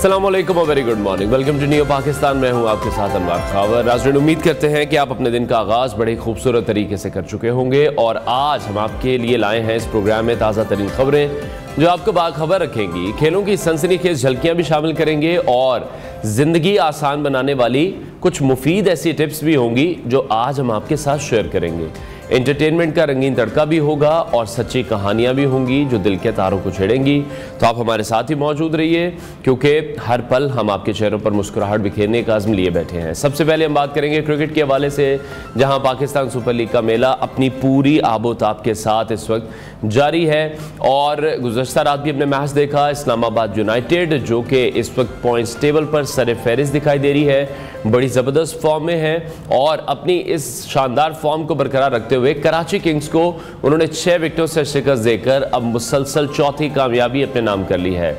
अस्सलाम वालेकुम और very good morning. Welcome to new Pakistan. मैं हूं आपके साथ अनवर खावर। नाज़रीन, उम्मीद करते हैं कि आप अपने दिन का आगाज़ बड़े खूबसूरत तरीके से कर चुके होंगे और आज हम आपके लिए लाए हैं इस प्रोग्राम में ताज़ा तरीन खबरें जो आपको बाखबर रखेंगी। खेलों की सनसनीखेज झलकियां भी शामिल करेंगे और ज़िंदगी आसान बनाने वाली कुछ मुफीद ऐसी टिप्स भी होंगी जो आज हम आपके साथ शेयर करेंगे। एंटरटेनमेंट का रंगीन तड़का भी होगा और सच्ची कहानियां भी होंगी जो दिल के तारों को छेड़ेंगी। तो आप हमारे साथ ही मौजूद रहिए क्योंकि हर पल हम आपके चेहरों पर मुस्कुराहट बिखेरने का आज़म लिए बैठे हैं। सबसे पहले हम बात करेंगे क्रिकेट के हवाले से, जहां पाकिस्तान सुपर लीग का मेला अपनी पूरी आबोताब के साथ इस वक्त जारी है और गुज़श्ता रात भी हमने मैच देखा। इस्लामाबाद यूनाइटेड जो कि इस वक्त पॉइंट्स टेबल पर सर फहरिस्त दिखाई दे रही है, बड़ी ज़बरदस्त फॉर्म में है और अपनी इस शानदार फॉर्म को बरकरार रखते हुए कराची किंग्स को उन्होंने 6 विकेटों से शिकस्त देकर अब मुसलसल चौथी कामयाबी अपने नाम कर ली है।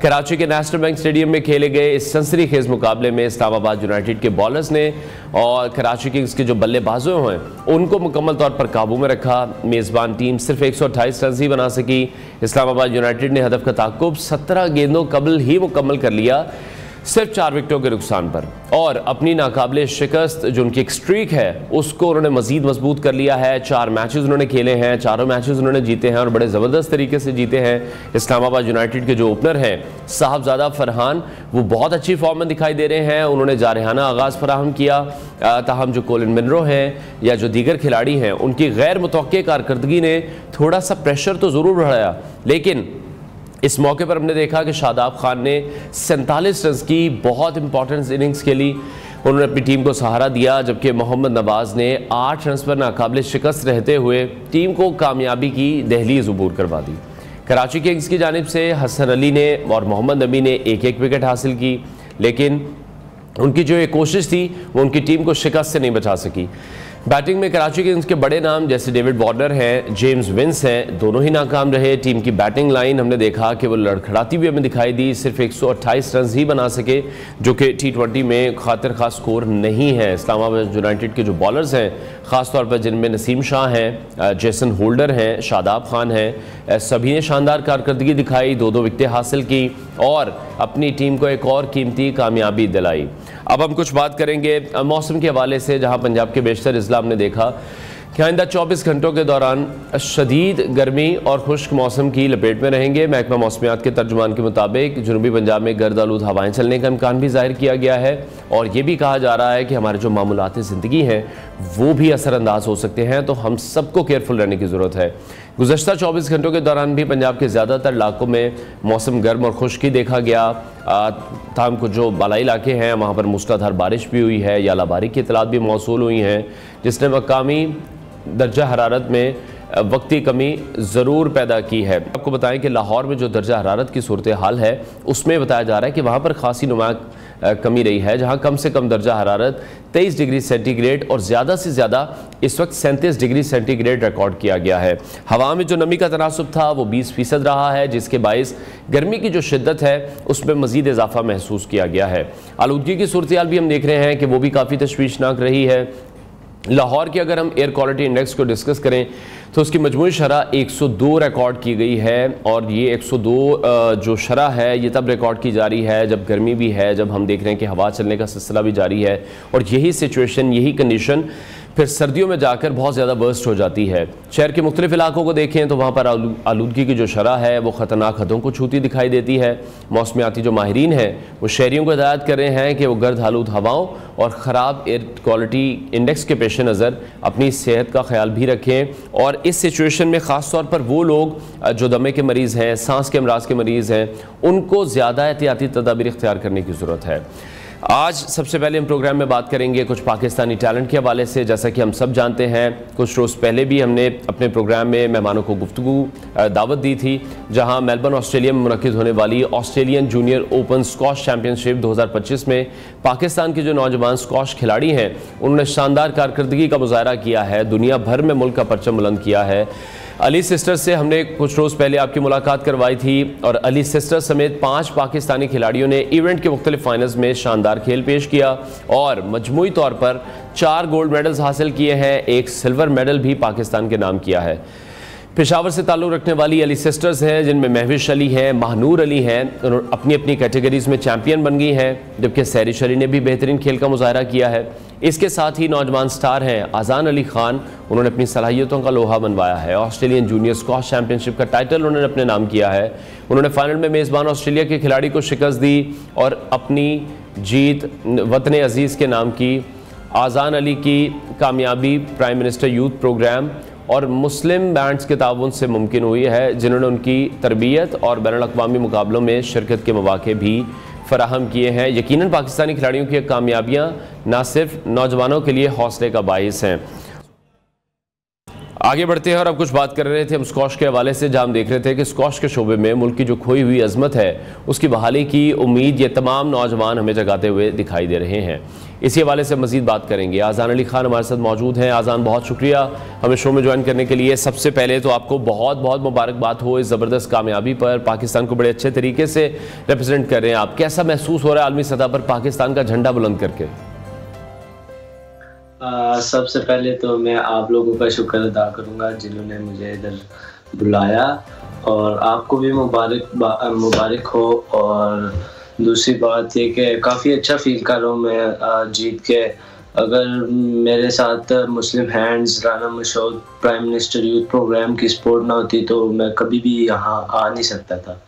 कराची के नेशनल बैंक स्टेडियम में खेले गए इस सनसनीखेज मुकाबले में इस्लामाबाद यूनाइटेड के बॉलर्स ने और कराची किंग्स के जो बल्लेबाजों हैं उनको मुकम्मल तौर पर काबू में रखा। मेज़बान टीम सिर्फ 128 रन ही बना सकी। इस्लामाबाद यूनाइटेड ने हदफ का ताक़ुब 17 गेंदों कबल ही मुकम्मल कर लिया, सिर्फ 4 विकेटों के नुकसान पर, और अपनी नाकाबिले शिकस्त जो उनकी एक स्ट्रीक है उसको उन्होंने मजीद मजबूत कर लिया है। 4 मैचेस उन्होंने खेले हैं, चारों मैचेस उन्होंने जीते हैं और बड़े ज़बरदस्त तरीके से जीते हैं। इस्लामाबाद यूनाइटेड के जो ओपनर हैं साहबजादा फरहान, वो बहुत अच्छी फॉर्म में दिखाई दे रहे हैं। उन्होंने जारहाना आगाज़ फराहम किया, ताहम जो कोलिन मिनरो हैं या जो दीगर खिलाड़ी हैं उनकी गैर मुतवक्के कारकर्दगी ने थोड़ा सा प्रेशर तो ज़रूर बढ़ाया, लेकिन इस मौके पर हमने देखा कि शादाब खान ने 47 रन की बहुत इंपॉर्टेंट इनिंग्स खेली। उन्होंने अपनी टीम को सहारा दिया, जबकि मोहम्मद नवाज ने 8 रन पर नाकाबिले शिकस्त रहते हुए टीम को कामयाबी की दहलीज़ अबूर करवा दी। कराची किंग्स की जानिब से हसन अली ने और मोहम्मद नबी ने एक विकेट हासिल की, लेकिन उनकी जो एक कोशिश थी वो उनकी टीम को शिकस्त से नहीं बचा सकी। बैटिंग में कराची किंग्स के बड़े नाम जैसे डेविड वार्नर हैं, जेम्स विंस हैं, दोनों ही नाकाम रहे। टीम की बैटिंग लाइन हमने देखा कि वो लड़खड़ाती हुई हमें दिखाई दी, सिर्फ 128 रन ही बना सके जो कि T20 में खातिर खास स्कोर नहीं है। इस्लामाबाद यूनाइटेड के जो बॉलर्स हैं ख़ास तौर पर जिनमें नसीम शाह हैं, जेसन होल्डर हैं, शादाब खान हैं, सभी ने शानदार कारकर्दगी दिखाई, 2 विकेटें हासिल की और अपनी टीम को एक और कीमती कामयाबी दिलाई। अब हम कुछ बात करेंगे मौसम के हवाले से, जहां पंजाब के बेशतर अजला हमने देखा कि आइंदा 24 घंटों के दौरान शदीद गर्मी और खुश्क मौसम की लपेट में रहेंगे। महकमा मौसमियात के तर्जुमान के मुताबिक जनूबी पंजाब में गर्द आलूद हवाएं चलने का इम्कान भी जाहिर किया गया है और ये भी कहा जा रहा है कि हमारे जो मामूलात ज़िंदगी हैं वो भी असरअंदाज हो सकते हैं, तो हम सबको केयरफुल रहने की ज़रूरत है। गुज़श्ता 24 घंटों के दौरान भी पंजाब के ज़्यादातर इलाकों में मौसम गर्म और खुश्की देखा गया। ताहम कुछ जो बालाई इलाके हैं वहाँ पर मूसलाधार बारिश भी हुई है, यालाबारी की इतलात भी मौसूल हुई हैं, जिसने मकामी दर्जा हरारत में वक्ती कमी ज़रूर पैदा की है। आपको बताएं कि लाहौर में जो दर्जा हरारत की सूरत हाल है उसमें बताया जा रहा है कि वहाँ पर खासी नुमा कमी रही है, जहाँ कम से कम दर्जा हरारत 23 डिग्री सेंटीग्रेड और ज़्यादा से ज़्यादा इस वक्त 37 डिग्री सेंटीग्रेड रिकॉर्ड किया गया है। हवा में जो नमी का तनासुब था वो 20% रहा है, जिसके बाइस गर्मी की जो शिद्दत है उसमें मज़ीद इजाफा महसूस किया गया है। आलूदगी की सूरत हाल भी हम देख रहे हैं कि वो भी काफ़ी तशवीशनाक रही है। लाहौर की अगर हम एयर क्वालिटी इंडेक्स को डिस्कस करें तो उसकी मजमूई शरह 102 रिकॉर्ड की गई है और ये 102 जो शरह है ये तब रिकॉर्ड की जा रही है जब गर्मी भी है, जब हम देख रहे हैं कि हवा चलने का सिलसिला भी जारी है और यही सिचुएशन, यही कंडीशन फिर सर्दियों में जाकर बहुत ज़्यादा वर्स्ट हो जाती है। शहर के मुख्तलिफ इलाकों को देखें तो वहाँ पर आलूदगी की जो शरह है वो ख़तरनाक हदों को छूती दिखाई देती है। मौसमियाती जो माहिरीन हैं वो शहरियों को हिदायत कर रहे हैं कि वो गर्द आलूद हवाओं और ख़राब एयर क्वालिटी इंडेक्स के पेश नज़र अपनी सेहत का ख्याल भी रखें और इस सिचुएशन में ख़ास तौर पर वो लोग जो दमे के मरीज़ हैं, सांस के अमराज के मरीज़ हैं, उनको ज़्यादा एहतियाती तदाबीर इख्तियार करने की ज़रूरत है। आज सबसे पहले हम प्रोग्राम में बात करेंगे कुछ पाकिस्तानी टैलेंट के हवाले से। जैसा कि हम सब जानते हैं कुछ रोज़ पहले भी हमने अपने प्रोग्राम में मेहमानों को गुफ्तगू दावत दी थी, जहां मेलबर्न ऑस्ट्रेलिया में मुनक़िद होने वाली Australian junior open squash championship 2025 में पाकिस्तान के जो नौजवान स्क्वॉश खिलाड़ी हैं उन्होंने शानदार कारकर्दगी का मुजाहरा किया है, दुनिया भर में मुल्क का परचम बुलंद किया है। अली सिस्टर्स से हमने कुछ रोज़ पहले आपकी मुलाकात करवाई थी और अली सिस्टर्स समेत 5 पाकिस्तानी खिलाड़ियों ने इवेंट के मुख्तलिफ फाइनल्स में शानदार खेल पेश किया और मजमूई तौर पर 4 गोल्ड मेडल्स हासिल किए हैं, 1 सिल्वर मेडल भी पाकिस्तान के नाम किया है। पेशावर से ताल्लुक़ रखने वाली अली सिस्टर्स हैं, जिनमें महविश अली हैं, महानूर अली हैं, अपनी अपनी कैटेगरीज़ में चैम्पियन बन गई हैं, जबकि सैरिश अली ने भी बेहतरीन खेल का मुजाहरा किया है। इसके साथ ही नौजवान स्टार हैं आज़ान अली खान, उन्होंने अपनी सलाहियतों का लोहा मनवाया है। ऑस्ट्रेलियन जूनियर स्क्वॉश चैम्पियनशिप का टाइटल उन्होंने अपने नाम किया है। उन्होंने फाइनल में मेज़बान ऑस्ट्रेलिया के खिलाड़ी को शिकस्त दी और अपनी जीत वतन अजीज़ के नाम की। आज़ान अली की कामयाबी प्राइम मिनिस्टर यूथ प्रोग्राम और मुस्लिम बैंड्स के ताउन से मुमकिन हुई है, जिन्होंने उनकी तरबियत और बैनुल-अक़वामी मुकाबलों में शिरकत के मौके भी फराहम किए हैं। यकीनन पाकिस्तानी खिलाड़ियों की कामयाबियां न सिर्फ नौजवानों के लिए हौसले का बाइस हैं। आगे बढ़ते हैं और अब कुछ बात कर रहे थे हम स्क्वॉश के हवाले से, जहाँ हम देख रहे थे कि स्क्वॉश के शोबे में मुल्क की जो खोई हुई अजमत है उसकी बहाली की उम्मीद ये तमाम नौजवान हमें जगाते हुए दिखाई दे रहे हैं। इसी हवाले से मजीद बात करेंगे। आज़ान अली खान हमारे साथ मौजूद हैं। आज़ान, बहुत शुक्रिया हमें शो में ज्वाइन करने के लिए। सबसे पहले तो आपको बहुत बहुत मुबारकबाद हो इस ज़बरदस्त कामयाबी पर। पाकिस्तान को बड़े अच्छे तरीके से रिप्रेजेंट कर रहे हैं आप। कैसा महसूस हो रहा है आलमी सतह पर पाकिस्तान का झंडा बुलंद करके? सबसे पहले तो मैं आप लोगों का शुक्र अदा करूंगा जिन्होंने मुझे इधर बुलाया, और आपको भी मुबारक हो। और दूसरी बात ये कि काफ़ी अच्छा फील कर रहा हूँ मैं जीत के। अगर मेरे साथ Muslim Hands, Rana Mashhood, prime minister youth program की सपोर्ट ना होती तो मैं कभी भी यहाँ आ नहीं सकता था।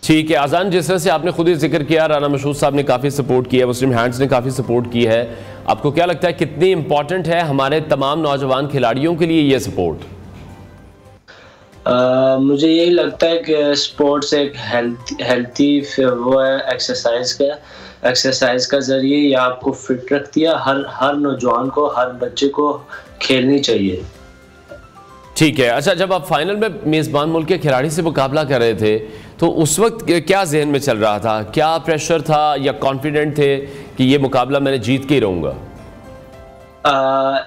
ठीक है आज़ान, जिस तरह से आपने खुद ही जिक्र किया, राना मशहूद साहब ने काफ़ी सपोर्ट किया है, मुस्लिम हैंड्स ने काफ़ी सपोर्ट की है। आपको क्या लगता है कितनी इंपॉर्टेंट है हमारे तमाम नौजवान खिलाड़ियों के लिए ये सपोर्ट? मुझे यही लगता है कि स्पोर्ट्स एक हेल्थी वो है, एक्सरसाइज का जरिए ये आपको फिट रखती है। हर नौजवान को, हर बच्चे को खेलनी चाहिए। ठीक है। अच्छा, जब आप फाइनल में मेज़बान मुल्क के खिलाड़ी से मुकाबला कर रहे थे तो उस वक्त क्या जहन में चल रहा था? क्या प्रेशर था या कॉन्फिडेंट थे कि ये मुकाबला मैंने जीत के ही रहूँगा?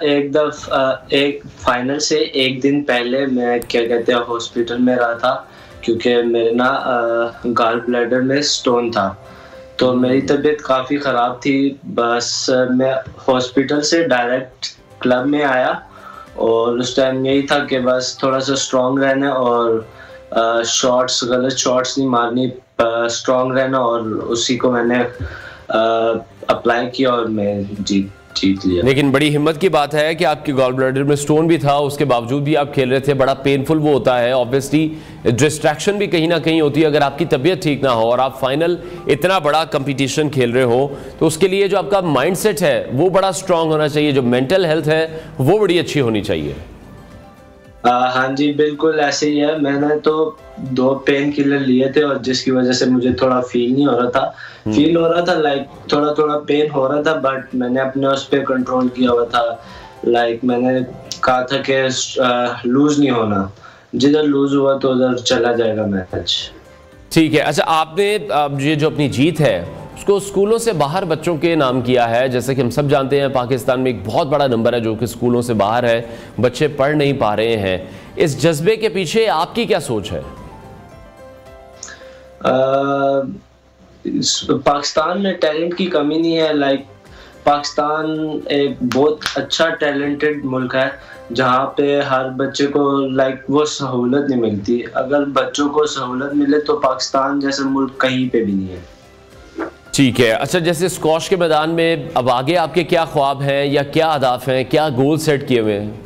एक फाइनल से एक दिन पहले मैं क्या कहते हैं हॉस्पिटल में रहा था, क्योंकि मेरे ना गॉल ब्लैडर में स्टोन था, तो मेरी तबीयत काफ़ी ख़राब थी। बस मैं हॉस्पिटल से डायरेक्ट क्लब में आया और उस टाइम यही था कि बस थोड़ा सा स्ट्रॉन्ग रहना और गलत शॉट्स नहीं मारनी, स्ट्रॉन्ग रहना, और उसी को मैंने अप्लाई किया और मैं जीत लिया। लेकिन बड़ी हिम्मत की बात है कि आपके गॉल ब्लैडर में स्टोन भी था, उसके बावजूद भी आप खेल रहे थे। बड़ा पेनफुल वो होता है, ऑब्वियसली डिस्ट्रैक्शन भी कहीं ना कहीं होती है अगर आपकी तबीयत ठीक ना हो और आप फाइनल इतना बड़ा कंपटीशन खेल रहे हो, तो उसके लिए जो आपका माइंडसेट है वो बड़ा स्ट्रांग होना चाहिए, जो मेंटल हेल्थ है वो बड़ी अच्छी होनी चाहिए। हाँ जी, बिल्कुल ऐसे ही है। मैंने तो 2 पेन किलर लिए थे और जिसकी वजह से मुझे थोड़ा फील नहीं हो रहा था। फील हो रहा था लाइक थोड़ा पेन हो रहा था, बट मैंने अपने उस पर कंट्रोल किया हुआ था। लाइक मैंने कहा था कि लूज नहीं होना, जिधर लूज हुआ तो उधर चला जाएगा मैच। ठीक है। अच्छा, आपने ये जो अपनी जीत है उसको स्कूलों से बाहर बच्चों के नाम किया है। जैसे कि हम सब जानते हैं पाकिस्तान में एक बहुत बड़ा नंबर है जो कि स्कूलों से बाहर है, बच्चे पढ़ नहीं पा रहे हैं। इस जज्बे के पीछे आपकी क्या सोच है? पाकिस्तान में टैलेंट की कमी नहीं है। लाइक पाकिस्तान एक बहुत अच्छा टैलेंटेड मुल्क है जहाँ पे हर बच्चे को लाइक वो सहूलत नहीं मिलती। अगर बच्चों को सहूलत मिले तो पाकिस्तान जैसा मुल्क कहीं पे भी नहीं है। ठीक है। अच्छा, जैसे स्क्वॉश के मैदान में अब आगे आपके क्या ख्वाब हैं या क्या अहदाफ हैं, क्या गोल सेट किए हुए हैं?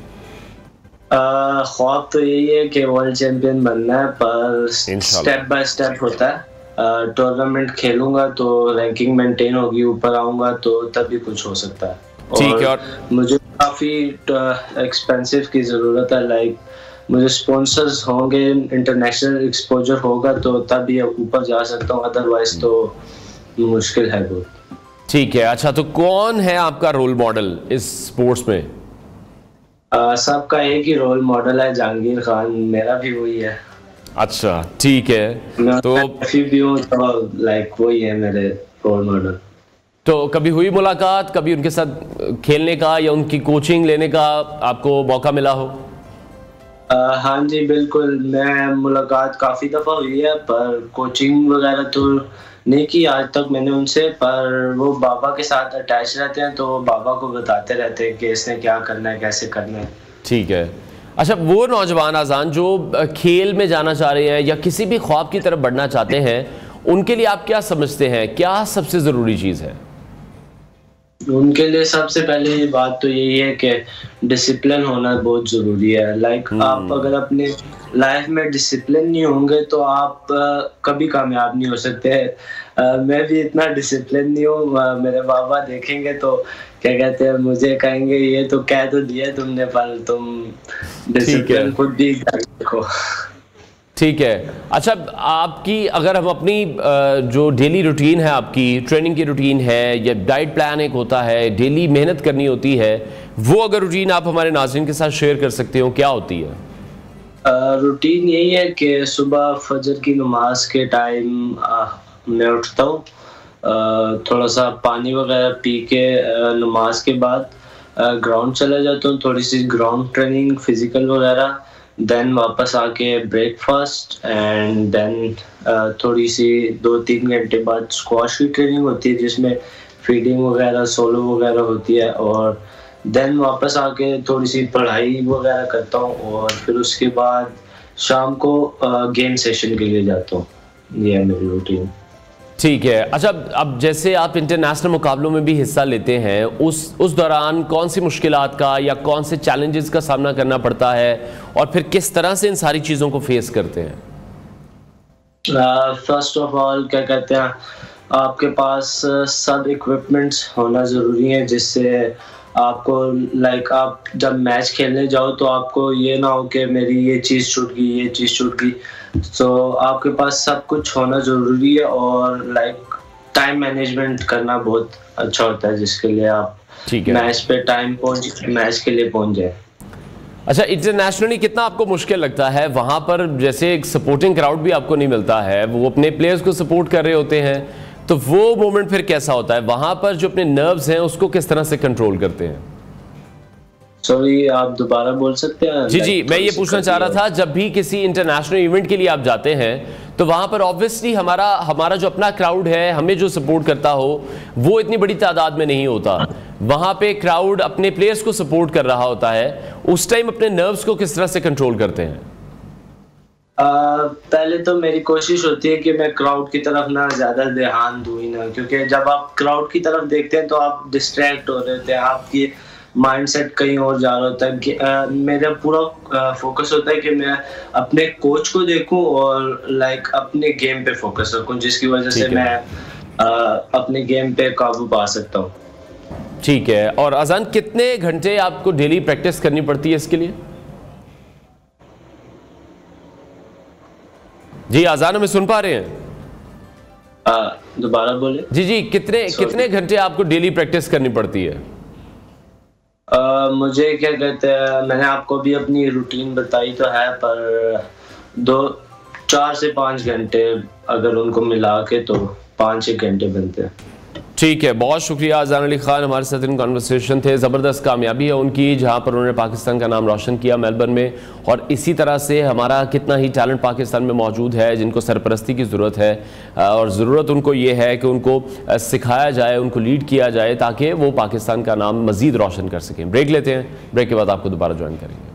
ख्वाब तो यही है कि वर्ल्ड चैंपियन बनना है, पर स्टेप बाय स्टेप होता है। टूर्नामेंट खेलूंगा तो रैंकिंग मेंटेन होगी, ऊपर आऊंगा तो तभी कुछ हो सकता है। ठीक है। और मुझे काफ़ी एक्सपेंसिव की ज़रूरत है। लाइक मुझे स्पॉन्सर्स होंगे, इंटरनेशनल एक्सपोजर होगा तो तभी ऊपर जा सकता हूँ, अदरवाइज तो मुश्किल है वो। ठीक है। अच्छा, तो कौन है आपका रोल मॉडल इस स्पोर्ट्स में? सबका एक ही रोल मॉडल है, जहांगीर खान, मेरा भी वही है। अच्छा, ठीक है। तो भी हूँ तो लाइक वही है मेरे रोल मॉडल। तो कभी हुई मुलाकात, कभी उनके साथ खेलने का या उनकी कोचिंग लेने का आपको मौका मिला हो? हाँ जी, बिल्कुल। मैं मुलाकात काफ़ी दफ़ा हुई है, पर कोचिंग वगैरह तो नहीं की आज तक मैंने उनसे। पर वो बाबा के साथ अटैच रहते हैं तो बाबा को बताते रहते हैं कि इसने क्या करना है, कैसे करना है। ठीक है। अच्छा, वो नौजवान आज़ान जो खेल में जाना चाह रहे हैं या किसी भी ख्वाब की तरफ बढ़ना चाहते हैं, उनके लिए आप क्या समझते हैं, क्या सबसे ज़रूरी चीज़ है? उनके लिए सबसे पहले ये बात तो यही है कि डिसिप्लिन होना बहुत ज़रूरी है। लाइक आप अगर अपने लाइफ में डिसिप्लिन नहीं होंगे तो आप कभी कामयाब नहीं हो सकते। मैं भी इतना डिसिप्लिन नहीं हूँ। मेरे बाबा देखेंगे तो क्या कहते हैं, मुझे कहेंगे ये तो कह तो दिया तुमने, पर तुम डिसिप्लिन खुद भी देखो। ठीक है। अच्छा, आपकी अगर हम अपनी जो डेली रूटीन है, आपकी ट्रेनिंग की रूटीन है या डाइट प्लान एक होता है, डेली मेहनत करनी होती है, वो अगर रूटीन आप हमारे नाज़रीन के साथ शेयर कर सकते हो, क्या होती है? रूटीन यही है कि सुबह फजर की नमाज के टाइम मैं उठता हूँ, थोड़ा सा पानी वगैरह पी के नमाज के बाद ग्राउंड चला जाता हूँ, थोड़ी सी ग्राउंड ट्रेनिंग फिजिकल वगैरह, देन वापस आके ब्रेकफास्ट एंड देन थोड़ी सी 2-3 घंटे बाद स्क्वाश की ट्रेनिंग होती है जिसमें फीडिंग वगैरह सोलो वगैरह होती है, और देन वापस आके थोड़ी सी पढ़ाई वगैरह करता हूँ, और फिर उसके बाद शाम को गेम सेशन के लिए जाता हूँ। ये है मेरी रूटीन। ठीक है। अच्छा, अब जैसे आप इंटरनेशनल मुकाबलों में भी हिस्सा लेते हैं, उस दौरान कौन सी मुश्किलात का या कौन से चैलेंजेस का सामना करना पड़ता है और फिर किस तरह से इन सारी चीज़ों को फेस करते हैं? फर्स्ट ऑफ ऑल क्या कहते हैं, आपके पास सब इक्विपमेंट्स होना ज़रूरी है जिससे आपको लाइक आप जब मैच खेलने जाओ तो आपको ये ना हो कि मेरी ये चीज़ छूट गई, ये चीज़ छूट गई। तो आपके पास सब कुछ होना ज़रूरी है, और लाइक टाइम मैनेजमेंट करना बहुत अच्छा होता है जिसके लिए आप मैच पे टाइम मैच के लिए पहुंच जाए। अच्छा, इंटरनेशनली कितना आपको मुश्किल लगता है वहाँ पर? जैसे एक सपोर्टिंग क्राउड भी आपको नहीं मिलता है, वो अपने प्लेयर्स को सपोर्ट कर रहे होते हैं, तो वो मोमेंट फिर कैसा होता है? वहाँ पर जो अपने नर्व्स हैं उसको किस तरह से कंट्रोल करते हैं? सॉरी, आप दोबारा बोल सकते हैं? जी, मैं ये पूछना चाह रहा था, जब भी किसी इंटरनेशनल इवेंट के लिए आप जाते हैं तो वहाँ पर ऑब्वियसली हमारा जो अपना क्राउड है, हमें जो सपोर्ट करता हो, वो इतनी बड़ी तादाद में नहीं होता। वहाँ पे क्राउड अपने प्लेयर्स को सपोर्ट कर रहा होता है, उस टाइम अपने नर्व्स को किस तरह से कंट्रोल करते हैं? पहले तो मेरी कोशिश होती है कि मैं क्राउड की तरफ ना ज़्यादा ध्यान दूँ ही ना, क्योंकि जब आप क्राउड की तरफ देखते हैं तो आप डिस्ट्रैक्ट हो रहे होते हैं, आपकी माइंडसेट कहीं और जा रहा होता है। मेरा पूरा फोकस होता है कि मैं अपने कोच को देखूं और लाइक अपने गेम पे फोकस रखूं, जिसकी वजह से मैं अपने गेम पे काबू पा सकता हूं। ठीक है। और अजान, कितने घंटे आपको डेली प्रैक्टिस करनी पड़ती है इसके लिए? जी अजान, हमें सुन पा रहे हैं? दोबारा बोले। जी, कितने घंटे आपको डेली प्रैक्टिस करनी पड़ती है? मुझे क्या कहते हैं, मैंने आपको भी अपनी रूटीन बताई तो है, पर 4 से 5 घंटे अगर उनको मिला के तो 5-6 घंटे बनते हैं। ठीक है, बहुत शुक्रिया अजान अली खान, हमारे साथ इन कॉन्वर्सेशन थे। ज़बरदस्त कामयाबी है उनकी, जहां पर उन्होंने पाकिस्तान का नाम रोशन किया मेलबर्न में, और इसी तरह से हमारा कितना ही टैलेंट पाकिस्तान में मौजूद है जिनको सरपरस्ती की ज़रूरत है, और ज़रूरत उनको ये है कि उनको सिखाया जाए, उनको लीड किया जाए ताकि वो पाकिस्तान का नाम मज़ीद रोशन कर सकें। ब्रेक लेते हैं, ब्रेक के बाद आपको दोबारा ज्वाइन करेंगे।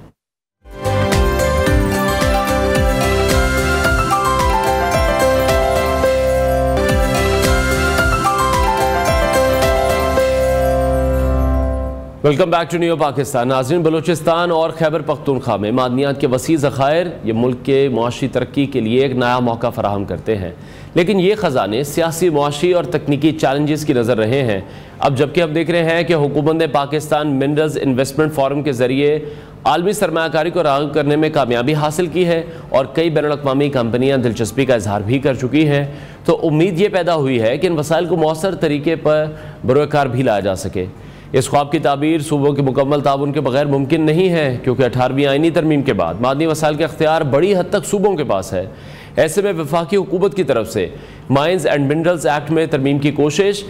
Welcome back to new Pakistan. नाज़रीन, बलूचिस्तान और खैबर पख्तूनख्वा में मादनियात के वसी ज़खायर ये मुल्क के मुआशी तरक्की के लिए एक नया मौका फराहम करते हैं, लेकिन ये ख़जाने सियासी, मुआशी और तकनीकी चैलेंजेस की नज़र रहे हैं। अब जबकि हम देख रहे हैं कि हुकूमत ने पाकिस्तान मिनरल्स इन्वेस्टमेंट फोरम के ज़रिए आलमी सरमायाकारी को राग़िब करने में कामयाबी हासिल की है और कई बैनुल-अक़वामी कंपनियाँ दिलचस्पी का इजहार भी कर चुकी हैं। तो उम्मीद ये पैदा हुई है कि इन वसाइल को मौसर तरीके पर बरोकार भी लाया जा सके। इस ख्वाब की ताबीर सूबों के मुकम्मल ताउन के बगैर मुमकिन नहीं है, क्योंकि 18वीं आईनी तरमीम के बाद मादनी वसाइल का इख्तियार बड़ी हद तक सूबों के पास है। ऐसे में वफाकी हुकूमत की तरफ से माइंस एंड मिनरल्स एक्ट में तरमीम की कोशिश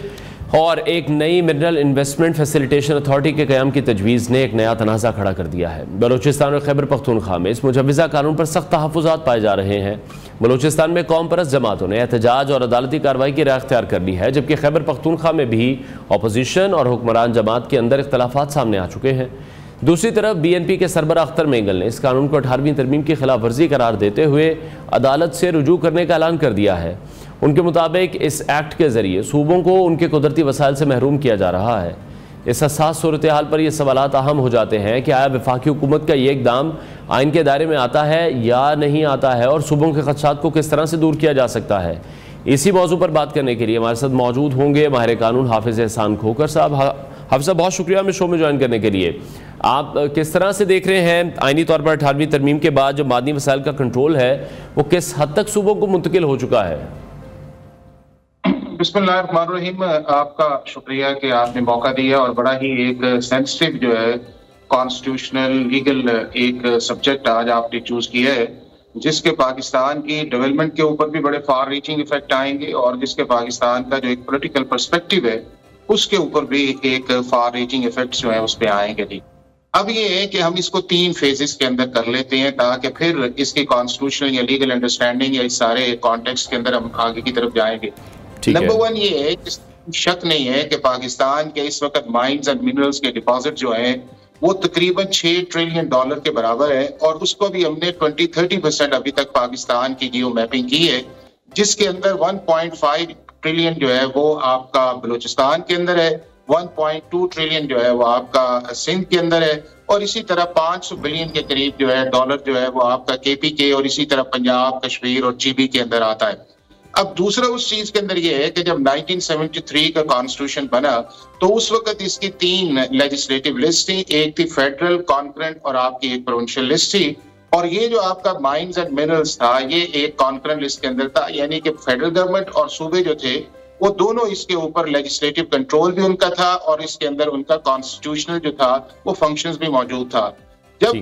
और एक नई मिनरल इन्वेस्टमेंट फैसिलिटेशन अथॉरिटी के क़याम की तजवीज़ ने एक नया तनाज़ा खड़ा कर दिया है। बलूचिस्तान और खैबर पख्तूनख्वा में इस मुजवज़ा कानून पर सख्त तहफ़्फ़ुज़ात पाए जा रहे हैं। बलूचिस्तान में कौम परस्त जमातों ने एहतजाज और अदालती कार्रवाई की राह इख्तियार कर ली है, जबकि खैबर पख्तूनख्वा में भी अपोजिशन और हुक्मरान जमात के अंदर इख्तलाफात सामने आ चुके हैं। दूसरी तरफ BNP के सरबराह अख्तर मेंगल ने इस कानून को 18वीं तरमीम की खिलाफ वर्जी करार देते हुए अदालत से रुजू करने का ऐलान कर दिया है। उनके मुताबिक इस एक्ट के ज़रिए सूबों को उनके कुदरती वसाइल से महरूम किया जा रहा है। इस हसास सूरत हाल पर यह सवालात अहम हो जाते हैं कि आया वफाकी हुकूमत का ये इक़दाम आइन के दायरे में आता है या नहीं आता है, और सूबों के खदशात को किस तरह से दूर किया जा सकता है। इसी मौजू पर बात करने के लिए हमारे साथ मौजूद होंगे माहिर कानून हाफिज एहसान खोकर साहब। हाफिज साहब, बहुत शुक्रिया हमें शो में ज्वाइन करने के लिए। आप किस तरह से देख रहे हैं आइनी तौर पर 18वीं तरमीम के बाद जो मादनी वसाइल का कंट्रोल है वो किस हद तक सूबों को मुंतकिल हो चुका है? बिस्मिल्लाहिर्रहमानिर्रहीम, आपका शुक्रिया कि आपने मौका दिया और बड़ा ही एक सेंसिटिव जो है कॉन्स्टिट्यूशनल लीगल एक सब्जेक्ट आज आपने चूज किया है, जिसके पाकिस्तान की डेवलपमेंट के ऊपर भी बड़े फार रीचिंग इफेक्ट आएंगे और जिसके पाकिस्तान का जो एक पॉलिटिकल पर्सपेक्टिव है उसके ऊपर भी एक फार रीचिंग इफेक्ट जो है उस पर आएंगे। नहीं, अब ये है कि हम इसको 3 फेजेस के अंदर कर लेते हैं ताकि फिर इसकी कॉन्स्टिट्यूशनल या लीगल अंडरस्टैंडिंग या इस सारे कॉन्टेक्स्ट के अंदर हम आगे की तरफ जाएंगे। नंबर 1 ये है कि शक नहीं है कि पाकिस्तान के इस वक्त माइंस एंड मिनरल्स के डिपॉजिट जो हैं वो तकरीबन $6 ट्रिलियन के बराबर है, और उसको भी हमने 20-30% अभी तक पाकिस्तान की जियो मैपिंग की है, जिसके अंदर 1.5 ट्रिलियन जो है वो आपका बलूचिस्तान के अंदर है, 1.2 ट्रिलियन जो है वो आपका सिंध के अंदर है, और इसी तरह 500 बिलियन के करीब जो है डॉलर जो है वो आपका KPK और इसी तरह पंजाब, कश्मीर और GB के अंदर आता है। अब दूसरा उस चीज के अंदर ये है कि जब 1973 का कॉन्स्टिट्यूशन बना तो उस वक्त इसकी 3 लेजिस्लेटिव लिस्ट थी, एक थी फेडरल, कॉन्करेंट और आपकी एक प्रोविंशियल लिस्ट थी, और ये जो आपका माइंस एंड मिनरल्स था ये एक कॉन्करेंट लिस्ट के अंदर था, यानी कि फेडरल गवर्नमेंट और सूबे जो थे वो दोनों इसके ऊपर लेजिस्लेटिव कंट्रोल भी उनका था और इसके अंदर उनका कॉन्स्टिट्यूशनल जो था वो फंक्शंस भी मौजूद था। जब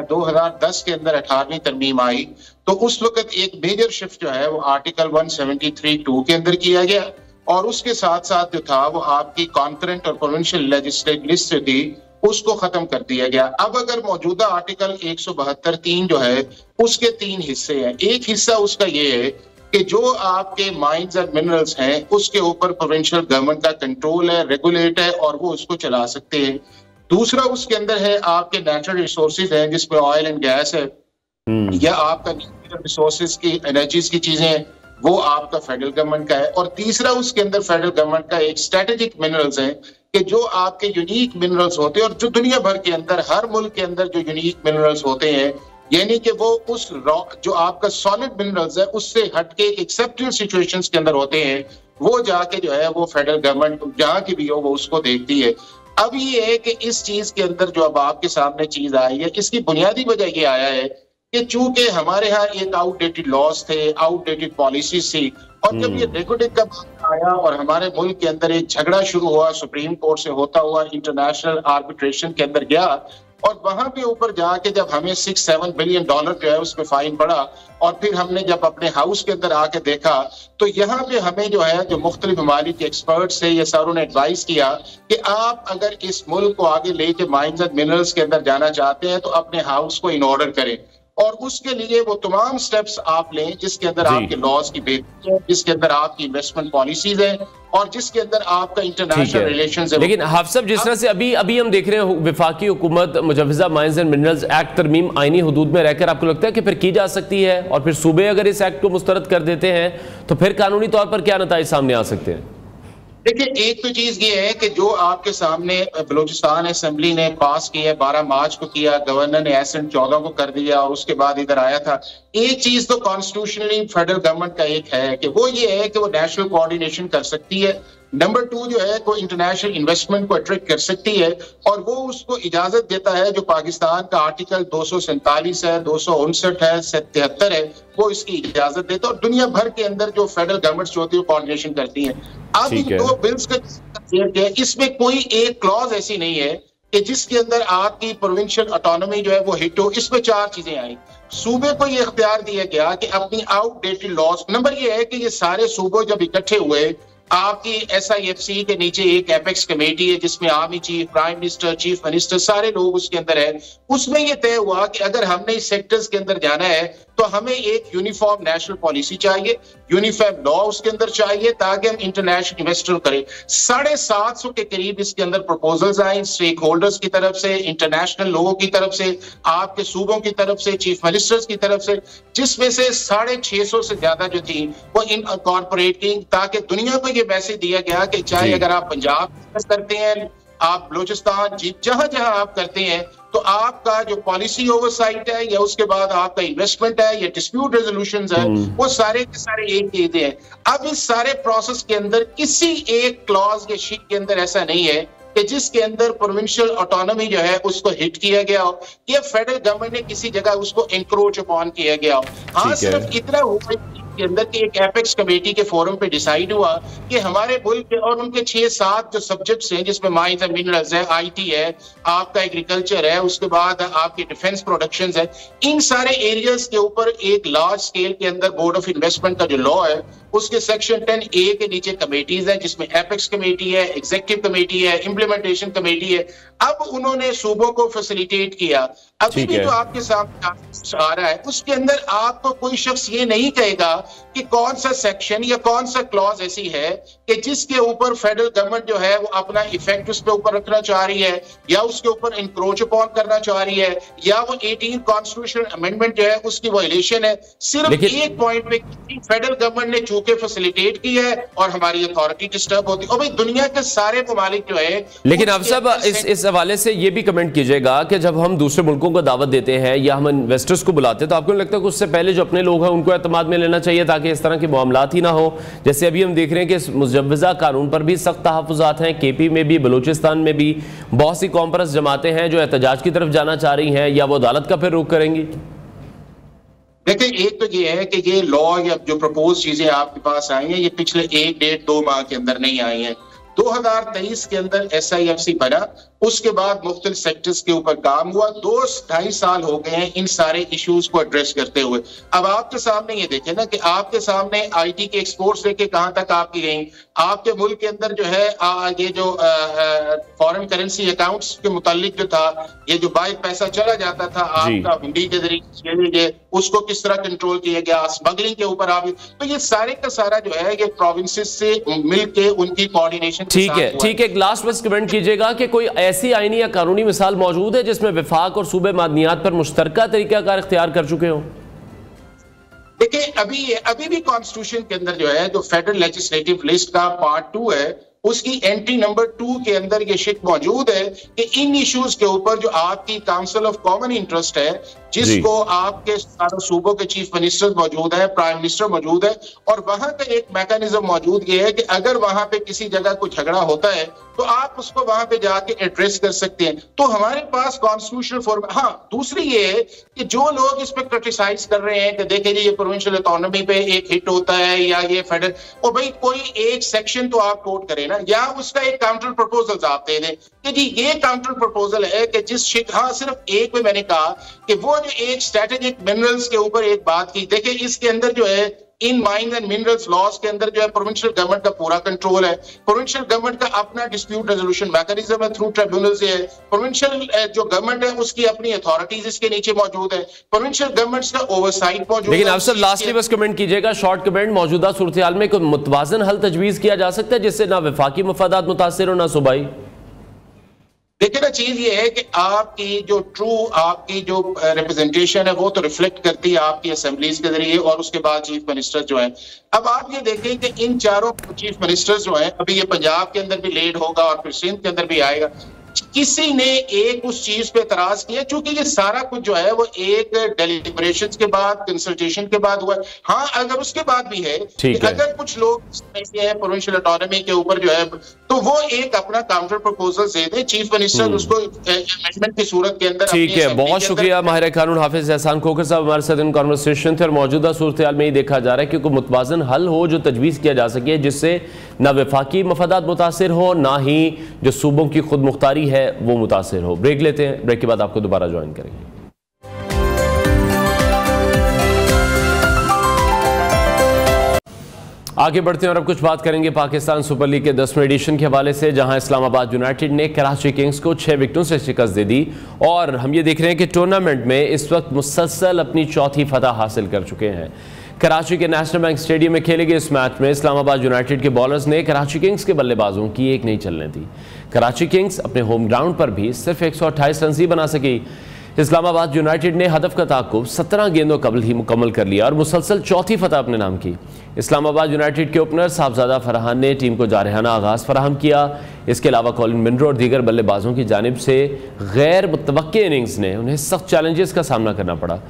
2010 के अंदर 18वीं तरमीम आई तो उस वक्त एक मेजर शिफ्ट जो है वो आर्टिकल 173(2) के अंदर किया गया, और उसके साथ साथ जो था वो आपकी कॉन्करेंट और प्रोविंशियल लेजिस्लेटिव लिस्ट थी उसको खत्म कर दिया गया। अब अगर मौजूदा आर्टिकल 172(3) जो है उसके 3 हिस्से हैं। एक हिस्सा उसका ये है कि जो आपके माइंस एंड मिनरल्स हैं उसके ऊपर प्रोविंशियल गवर्नमेंट का कंट्रोल है, रेगुलेट है और वो उसको चला सकते हैं। दूसरा उसके अंदर है आपके नेचुरल रिसोर्सेज हैं जिसमें ऑयल एंड गैस है या आपका नेचुरल रिसोर्सेज की एनर्जीज की चीजें वो आपका फेडरल गवर्नमेंट का है, और तीसरा उसके अंदर फेडरल गवर्नमेंट का एक स्ट्रेटेजिक मिनरल्स है कि जो आपके यूनिक मिनरल्स होते हैं और जो दुनिया भर के अंदर हर मुल्क के अंदर जो यूनिक मिनरल्स होते हैं, यानी कि वो उस जो आपका सॉलिड मिनरल्स है उससे हटके एक्सेप्टेबल सिचुएशंस के अंदर होते हैं, वो जाके जो है वो फेडरल गवर्नमेंट जहां की भी हो वो उसको देखती है। अब ये है कि इस चीज के अंदर जो अब आपके सामने चीज आई है इसकी बुनियादी वजह ये आया है कि चूंकि हमारे यहाँ एक आउटडेटेड लॉज थे, आउटडेटेड पॉलिसीज थी, और जब ये रेगुलेट का आया और हमारे मुल्क के अंदर एक झगड़ा शुरू हुआ, सुप्रीम कोर्ट से होता हुआ इंटरनेशनल आर्बिट्रेशन के अंदर गया, और वहां पे ऊपर जाके जब हमें $6-7 बिलियन जो है उसमें फाइन पड़ा, और फिर हमने जब अपने हाउस के अंदर आके देखा तो यहाँ पे हमें जो है जो मुख्तलिफ ममालिक के एक्सपर्ट्स थे ये सारों ने एडवाइस किया कि आप अगर इस मुल्क को आगे लेके माइंस एंड मिनरल्स के अंदर जाना चाहते हैं तो अपने हाउस को इन ऑर्डर करें, और उसके लिए वो तमाम स्टेप्स आप लें जिसके अंदर आपके लॉज की बेहतरी है, जिसके अंदर आपकी इन्वेस्टमेंट पॉलिसीज है और जिसके अंदर आपका इंटरनेशनल रिलेशंस है। लेकिन हाफिज साहब, जिस तरह से अभी हम देख रहे हैं वफाकी हुकूमत मुजव्वज़ा माइंस एंड मिनरल्स एक्ट तरमीम आईनी हुदूद में रहकर आपको लगता है कि फिर की जा सकती है, और फिर सूबे अगर इस एक्ट को मुस्तरद कर देते हैं तो फिर कानूनी तौर पर क्या नताइज सामने आ सकते हैं? देखिए, एक तो चीज ये है कि जो आपके सामने बलूचिस्तान असेंबली ने पास किया, 12 मार्च को किया, गवर्नर ने एसेंट 14 को कर दिया और उसके बाद इधर आया था। एक चीज तो कॉन्स्टिट्यूशनली फेडरल गवर्नमेंट का एक है कि वो ये है कि वो नेशनल कोऑर्डिनेशन कर सकती है। नंबर 2 जो है वो इंटरनेशनल इन्वेस्टमेंट को अट्रैक्ट कर सकती है, और वो उसको इजाजत देता है जो पाकिस्तान का आर्टिकल 247 है, 259 है, 77 है, वो इसकी इजाजत देता है, और दुनिया भर के अंदर जो फेडरल गवर्नमेंट जो होती है वो कोऑर्डिनेशन करती है। अब इन 2 बिल्स का इसमें कोई एक क्लॉज ऐसी नहीं है कि जिसके अंदर आपकी प्रोविंशियल ऑटोनॉमी जो है वो हिट हो। इसमें 4 चीजें आई। सूबे को ये इख्तियार दिया गया कि अपनी आउटडेटेड लॉज, नंबर ये है कि ये सारे सूबे जब इकट्ठे हुए, आपकी SIFC के नीचे एक एपेक्स कमेटी है जिसमें army chief, prime minister, chief minister सारे लोग उसके अंदर है। उसमें यह तय हुआ कि अगर हमने इस सेक्टर्स के अंदर जाना है तो हमें एक यूनिफॉर्म नेशनल पॉलिसी चाहिए, यूनिफॉर्म लॉ उसके अंदर चाहिए, ताकि हम इंटरनेशनल इन्वेस्टर करें। 750 के करीब इसके अंदर प्रपोजल्स आए स्टेक होल्डर्स की तरफ से, इंटरनेशनल लोगों की तरफ से, आपके सूबों की तरफ से, चीफ मिनिस्टर्स की तरफ से, जिसमें से 650 से ज्यादा जो थी वो इन कॉर्पोरेट की, ताकि दुनिया को ये मैसेज दिया गया कि चाहे अगर आप पंजाब करते हैं, आप बलूचिस्तान, जहां जहां आप करते हैं, तो आपका जो पॉलिसी ओवरसाइट है या उसके बाद आपका इन्वेस्टमेंट है या डिस्प्यूट रेजोल्यूशंस है, वो सारे के सारे एक चीजें हैं। अब इस सारे प्रोसेस के अंदर किसी एक क्लॉज या शिक के अंदर ऐसा नहीं है कि जिसके अंदर प्रोविंशियल ऑटोनॉमी जो है उसको हिट किया गया हो या फेडरल गवर्नमेंट ने किसी जगह उसको इंक्रोच अपॉन किया गया हो। हाँ, सिर्फ इतना हुआ के अंदर की एक एपेक्स कमेटी के फोरम पे डिसाइड हुआ कि हमारे मुल्क के और उनके 6-7 जो सब्जेक्ट्स हैं, जिसमें माइंस एंड मिनरल्स है, आईटी है, आपका एग्रीकल्चर है, उसके बाद आपके डिफेंस प्रोडक्शंस है, इन सारे एरियाज के ऊपर एक लार्ज स्केल के अंदर बोर्ड ऑफ इन्वेस्टमेंट का जो लॉ है उसके सेक्शन 10A के नीचे कमेटीज है, जिसमें एपेक्स कमेटी है, एग्जीक्यूटिव कमेटी है, इंप्लीमेंटेशन कमेटी है। अब उन्होंने सूबों को फैसिलिटेट किया। अभी भी जो आपके सामने आ रहा है उसके अंदर आपको कोई शख्स ये नहीं कहेगा कि कौन सा सेक्शन या कौन सा क्लॉज ऐसी है कि जिसके ऊपर फेडरल गवर्नमेंट जो है वो अपना इफेक्ट उस पे ऊपर रखना चाह रही है या उसके ऊपर इंक्रोच अपॉन करना चाह रही है या वो 18 कॉन्स्टिट्यूशनल अमेंडमेंट जो है उसकी वायलेशन है। सिर्फ एक पॉइंट पे फेडरल गवर्नमेंट ने चूंकि फैसिलिटेट की है और हमारी अथॉरिटी डिस्टर्ब होती है। और भाई दुनिया के सारे ममालिक जो है, लेकिन आप सब इस हवाले से ये भी कमेंट कीजिएगा कि जब हम दूसरे मुल्कों को दावत देते हैं या हम इन्वेस्टर्स को बुलाते हैं तो आपको लगता है कि उससे पहले जो अपने लोग हैं उनको एतमाद में लेना चाहिए ताकि इस तरह के मामलात ही ना हो। जैसे अभी हम देख रहे हैं कि मुजव्वजा कानून पर भी सख्त तहफ़्फ़ुज़ात हैं, केपी में भी, बलूचिस्तान में भी बहुत सी कॉम्परस जमातें हैं जो एहतजाज की तरफ जाना चाह रही हैं, या वो अदालत का फिर रुख करेंगी। देखिए, एक तो ये है कि ये लॉ या जो प्रपोज चीजें आपके पास आई हैं ये पिछले 1-1.5-2 माह के अंदर नहीं आई हैं। 2023 के अंदर SIFC बना, उसके बाद मुख्तलिफ सेक्टर्स के ऊपर काम हुआ। 2-2.5 साल हो गए हैं इन सारे इश्यूज को एड्रेस करते हुए। अब आपके सामने ये देखें ना कि आपके सामने IT के एक्सपोर्ट्स लेके कहां तक आपकी गई, आपके मुल्क के अंदर जो है ये जो फॉरेन करेंसी अकाउंट्स के मुतालिक जो था, ये जो बाहर पैसा चला जाता था आपका हुंडी के जरिए, उसको किस तरह कंट्रोल किया गया, स्मगलिंग के ऊपर आप, तो ये सारे का सारा जो है ये प्रोविंसेस से मिलके उनकी कोऑर्डिनेशन। ठीक है, ठीक है, लास्ट बस कमेंट कीजिएगा कि कोई ऐसी आईनी या कानूनी मिसाल मौजूद है जिसमें विफाक और सूबे मादनियात पर मुश्तरका तरीकाकार इख्तियार कर चुके हो? देखिए, अभी भी कॉन्स्टिट्यूशन के अंदर जो है, जो फेडरल लेजिस्लेटिव लिस्ट का पार्ट 2 है, उसकी एंट्री नंबर 2 के अंदर ये शिक मौजूद है कि इन इश्यूज के ऊपर जो आपकी काउंसिल ऑफ कॉमन इंटरेस्ट है, जिसको आपके सारे सूबों के चीफ मिनिस्टर मौजूद है, प्राइम मिनिस्टर मौजूद है, और वहां का एक मैकेनिज्म मौजूद ये है कि अगर वहां पे किसी जगह कोई झगड़ा होता है तो आप उसको वहां पे जाके एड्रेस कर सकते हैं। तो हमारे पास कॉन्स्टिट्यूशनल फॉर्म। हाँ, दूसरी ये है कि जो लोग इस पे क्रिटिसाइज कर रहे हैं कि देखें जी ये प्रोविंशियल ऑटोनॉमी पे एक हिट होता है या ये फेडरल, और भाई कोई एक सेक्शन तो आप कोट करें ना, या उसका एक काउंटर प्रपोजल आप दे दें कि जी ये काउंटर प्रपोजल है कि जिस शिक, हाँ सिर्फ एक में मैंने कहा कि वो जो एक स्ट्रेटेजिक मिनरल्स के ऊपर एक बात की, देखिए इसके अंदर जो है इन माइंस एंड मिनरल्स लॉज के अंदर जो है प्रोविंशियल गवर्नमेंट का पूरा कंट्रोल है। प्रोविंशियल गवर्नमेंट का अपना डिस्प्यूट रेजोल्यूशन मैकेनिज्म है थ्रू ट्रिब्यूनल से है। प्रोविंशियल जो गवर्नमेंट है उसकी अपनी अथॉरिटीज इसके नीचे मौजूद है। प्रोविंशियल गवर्नमेंट्स का ओवरसाइट मौजूद है। लेकिन आप सब लास्टली बस कमेंट कीजिएगा, शॉर्ट कमेंट, मौजूदा सूरत हाल में कोई मुतवाज़न हल तजवीज़ किया जा सकता है जिससे ना वफाकी मफादात मुतासिर हो ना सूबाई? देखिए ना, चीज ये है कि आपकी जो आपकी जो रिप्रेजेंटेशन है वो तो रिफ्लेक्ट करती है आपकी असेंबलीज के जरिए और उसके बाद चीफ मिनिस्टर जो है। अब आप ये देखें कि इन चारों चीफ मिनिस्टर्स जो हैं, अभी ये पंजाब के अंदर भी लेड होगा और फिर सिंध के अंदर भी आएगा, किसी ने एक उस चीज पे एतराज किया, क्योंकि ये सारा कुछ जो है वो एक डेलिब्रेशंस के बाद, कंसल्टेशन के बाद हुआ है। हाँ, अगर उसके बाद भी है कि अगर कुछ लोग ऐसे हैं प्रोविंशियल ऑटोनॉमी के ऊपर जो है, तो वो एक अपना काउंटर प्रपोजल दे दे, चीफ मिनिस्टर उसको अमेंडमेंट की सूरत के अंदर। ठीक है, बहुत शुक्रिया माहिर कानून हाफिज एहसान खोखर साहब हमारे साथ इन कॉन्वर्सेशन थे। और मौजूदा सूरत हाल में ही देखा जा रहा है कि कोई मुतवाज़न हल हो जो तजवीज़ किया जा सके, जिससे ना वफाकी मफादात मुतासिर हो ना ही जो सूबों की खुद मुख्तारी है वो मुतासिर हो। ब्रेक लेते हैं, ब्रेक के बाद आपको दोबारा ज्वाइन करेंगे। आगे बढ़ते हैं और अब कुछ बात करेंगे पाकिस्तान सुपर लीग के 10वें एडिशन के हवाले से, जहां इस्लामाबाद यूनाइटेड ने कराची किंग्स को 6 विकेटों से शिकस्त दे दी और हम ये देख रहे हैं कि टूर्नामेंट में इस वक्त मुसलसल अपनी चौथी फतह हासिल कर चुके हैं। कराची के नेशनल बैंक स्टेडियम में खेले गए इस मैच में इस्लामाबाद यूनाइटेड के बॉलर्स ने कराची किंग्स के बल्लेबाजों की एक नहीं चलने दी। कराची किंग्स अपने होम ग्राउंड पर भी सिर्फ 128 रन ही बना सकी। इस्लामाबाद यूनाइटेड ने हदफ का ताकुब 17 गेंदों कबल ही मुकम्मल कर लिया और मुसलसल चौथी फतह अपने नाम की। इस्लामाबाद यूनाइटेड के ओपनर साहबजादा फरहान ने टीम को जारहाना आगाज़ फराहम किया। इसके अलावा कॉलिन मिनरो और दीगर बल्लेबाजों की जानिब से गैर मुतवक्के इनिंग्स ने उन्हें सख्त चैलेंजेस का सामना करना पड़ा।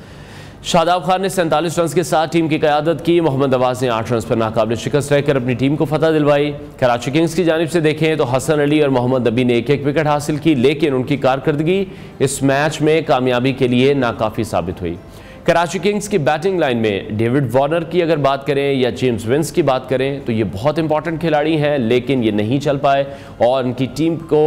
शादाब खान ने 47 रन के साथ टीम की क़यादत की। मोहम्मद अवाज ने 8 रन पर नाकाबिल शिकस्त रहकर अपनी टीम को फतह दिलवाई। कराची किंग्स की जानिब से देखें तो हसन अली और मोहम्मद नबी ने एक एक विकेट हासिल की, लेकिन उनकी कारकर्दगी इस मैच में कामयाबी के लिए नाकाफ़ी साबित हुई। कराची किंग्स की बैटिंग लाइन में डेविड वार्नर की अगर बात करें या जेम्स विंस की बात करें तो ये बहुत इंपॉर्टेंट खिलाड़ी हैं, लेकिन ये नहीं चल पाए और उनकी टीम को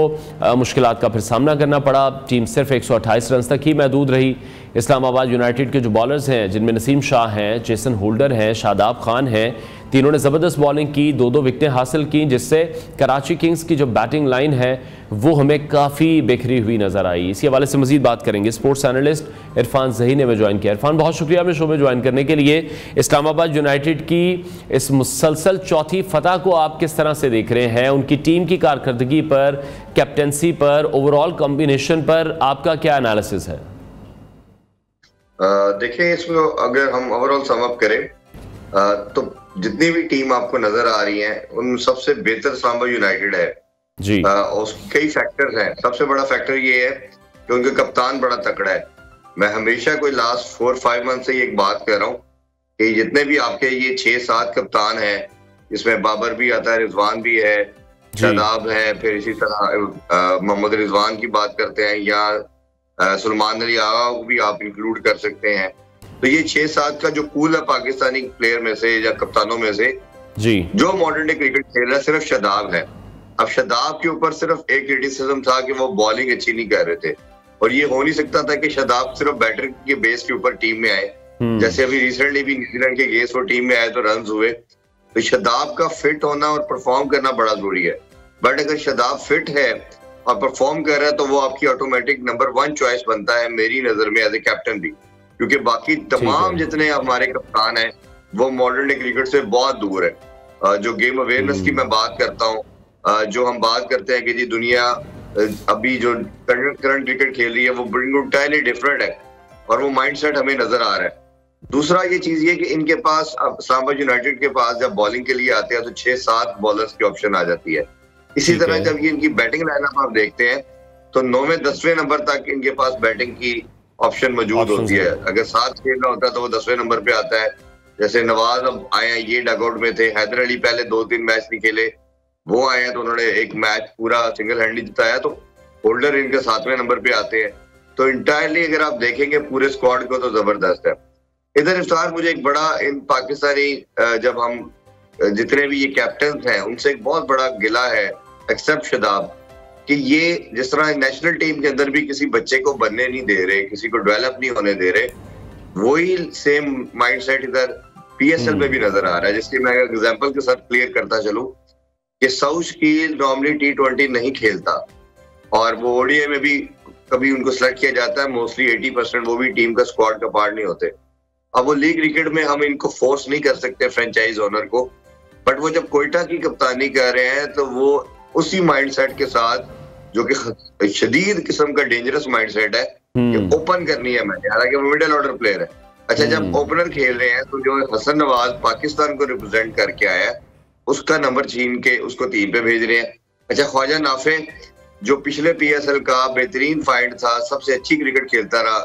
मुश्किलात का फिर सामना करना पड़ा। टीम सिर्फ 128 रन तक ही महदूद रही। इस्लामाबाद यूनाइटेड के जो बॉलर्स हैं, जिनमें नसीम शाह हैं, जेसन होल्डर हैं, शादाब खान हैं, तीनों ने ज़बरदस्त बॉलिंग की, 2-2 विकेटें हासिल की, जिससे कराची किंग्स की जो बैटिंग लाइन है वो हमें काफ़ी बिखरी हुई नज़र आई। इसी हवाले से मज़ीद बात करेंगे स्पोर्ट्स एनालिस्ट इरफान ज़ही ने ज्वाइन किया। इरफान, बहुत शुक्रिया हमें शो में ज्वाइन करने के लिए। इस्लामाबाद यूनाइटेड की इस मुसलसल चौथी फतह को आप किस तरह से देख रहे हैं? उनकी टीम की कारकर्दगी पर, कैप्टनसी पर, ओवरऑल कॉम्बिनेशन पर आपका क्या एनालिसिस है? देखिए, इसमें अगर हम ओवरऑल सम अप करें तो जितनी भी टीम आपको नजर आ रही है उन सबसे बेहतर इस्लामाबाद यूनाइटेड है जी। कई फैक्टर्स हैं। सबसे बड़ा फैक्टर ये है कि उनका कप्तान बड़ा तकड़ा है। मैं हमेशा कोई लास्ट 4-5 मंथ से ये एक बात कर रहा हूँ कि जितने भी आपके ये 6-7 कप्तान हैं, इसमें बाबर भी आता है, रिजवान भी है, शादाब है, फिर इसी तरह मोहम्मद रिजवान की बात करते हैं या सलमान अली आगा को भी आप इंक्लूड कर सकते हैं। तो ये 6-7 का जो पूल है पाकिस्तानी प्लेयर में से या कप्तानों में से जी, जो मॉडर्न डे क्रिकेट खेल रहा है सिर्फ शादाब है। अब शादाब के ऊपर सिर्फ एक क्रिटिसिज्म था कि वो बॉलिंग अच्छी नहीं कर रहे थे और ये हो नहीं सकता था कि शादाब सिर्फ बैटर के बेस के ऊपर टीम में आए। जैसे अभी रिसेंटली भी न्यूजीलैंड के अगेंस्ट वो टीम में आए तो रन हुए। तो शादाब का फिट होना और परफॉर्म करना बड़ा जरूरी है। बट अगर शादाब फिट है और परफॉर्म कर रहा है तो वो आपकी ऑटोमेटिक नंबर 1 चॉइस बनता है मेरी नजर में एज ए कैप्टन भी, क्योंकि बाकी तमाम जितने हमारे कप्तान हैं वो मॉडर्न डे क्रिकेट से बहुत दूर है। जो गेम अवेयरनेस की मैं बात करता हूँ, जो हम बात करते हैं कि जी दुनिया अभी जो करंट क्रिकेट खेल रही है वो बिल्कुल इंटायरली डिफरेंट है और वो माइंडसेट हमें नजर आ रहा है। दूसरा ये चीज ये कि इनके पास अब इस्लामाबाद यूनाइटेड के पास जब बॉलिंग के लिए आते हैं तो 6-7 बॉलर्स की ऑप्शन आ जाती है। इसी तरह जब ये इनकी बैटिंग लाइनअप आप देखते हैं तो 9वें-10वें नंबर तक इनके पास बैटिंग की ऑप्शन मौजूद होती है। अगर 7 खेलना होता है तो वो 10वें नंबर पे आता है। जैसे नवाज अब आए हैं, ये डगआउट में थे। हैदर अली पहले 2-3 मैच नहीं खेले, वो आए हैं तो उन्होंने एक मैच पूरा सिंगल हैंडली जिताया। तो होल्डर इनके 7वें नंबर पे आते हैं। तो इंटायरली अगर आप देखेंगे पूरे स्क्वाड को तो जबरदस्त है। इधर इफ्तार मुझे एक बड़ा इन पाकिस्तानी जब हम जितने भी ये कैप्टन हैं उनसे एक बहुत बड़ा गिला है, एक्सेप्ट शादाब, कि ये जिस तरह नेशनल टीम के अंदर भी किसी बच्चे को बनने नहीं दे रहे, किसी को डेवलप नहीं होने दे रहे, वही सेम माइंडसेट इधर पीएसएल में भी नजर आ रहा है। जिसकी मैं एग्जांपल के साथ क्लियर करता चलूं कि साउथ की नॉर्मली T20 नहीं खेलता और वो ओडीआई में भी कभी उनको सिलेक्ट किया जाता है, मोस्टली 80% वो भी टीम का स्क्वाड का पार्ट नहीं होते। अब वो लीग क्रिकेट में हम इनको फोर्स नहीं कर सकते फ्रेंचाइज ओनर को, बट वो जब कोयटा की कप्तानी कर रहे हैं तो वो उसी माइंडसेट के साथ, जो कि शदीद किस्म का डेंजरस माइंडसेट है कि ओपन करनी है मैंने, हालांकि वो मिडिल ऑर्डर प्लेयर है। अच्छा, जब ओपनर खेल रहे हैं तो जो हसन नवाज पाकिस्तान को रिप्रेजेंट करके आया है उसका नंबर छीन के उसको 3 पे भेज रहे हैं। अच्छा, ख्वाजा नाफे जो पिछले पीएसएल का बेहतरीन फाइंड था, सबसे अच्छी क्रिकेट खेलता रहा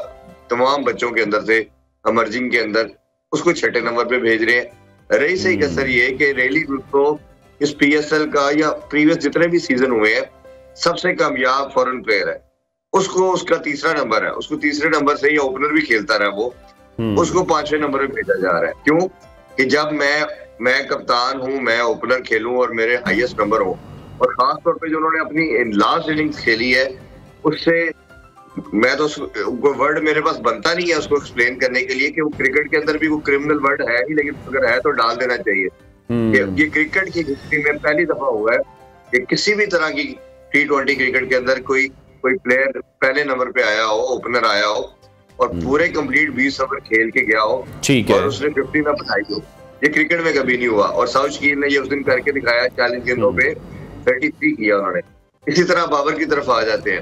तमाम बच्चों के अंदर से अमर्जिंग के अंदर, उसको 6ठे नंबर पे भेज रहे हैं। रही सही कसर ये कि रेली तो इस पीएसएल का या प्रीवियस जितने भी सीजन हुए हैं सबसे कामयाब फॉरेन प्लेयर है। उसको उसका 3रा नंबर है, उसको 3रे नंबर से या ओपनर भी खेलता रहा वो, उसको 5वें नंबर पे भेजा जा रहा है। क्यों? कि जब मैं कप्तान हूं, मैं ओपनर खेलूं और मेरे हाईएस्ट नंबर हो, और खास तौर पे जो उन्होंने अपनी लास्ट इनिंग्स खेली है उससे मैं तो वर्ड मेरे पास बनता नहीं है उसको एक्सप्लेन करने के लिए कि वो क्रिकेट के अंदर भी वो क्रिमिनल वर्ड है ही, लेकिन अगर है तो डाल देना चाहिए। ये क्रिकेट की हिस्ट्री में पहली दफा हुआ है कि किसी भी तरह की T20 क्रिकेट के अंदर कोई प्लेयर पहले नंबर पे आया हो, ओपनर आया हो और पूरे कंप्लीट 20 ओवर खेल के गया हो और उसने 50 ना बनाई हो। ये क्रिकेट में कभी नहीं हुआ और साउशकीन ने ये उस दिन करके दिखाया। 40 गेंदों पे 33 किया उन्होंने। इसी तरह बाबर की तरफ आ जाते हैं।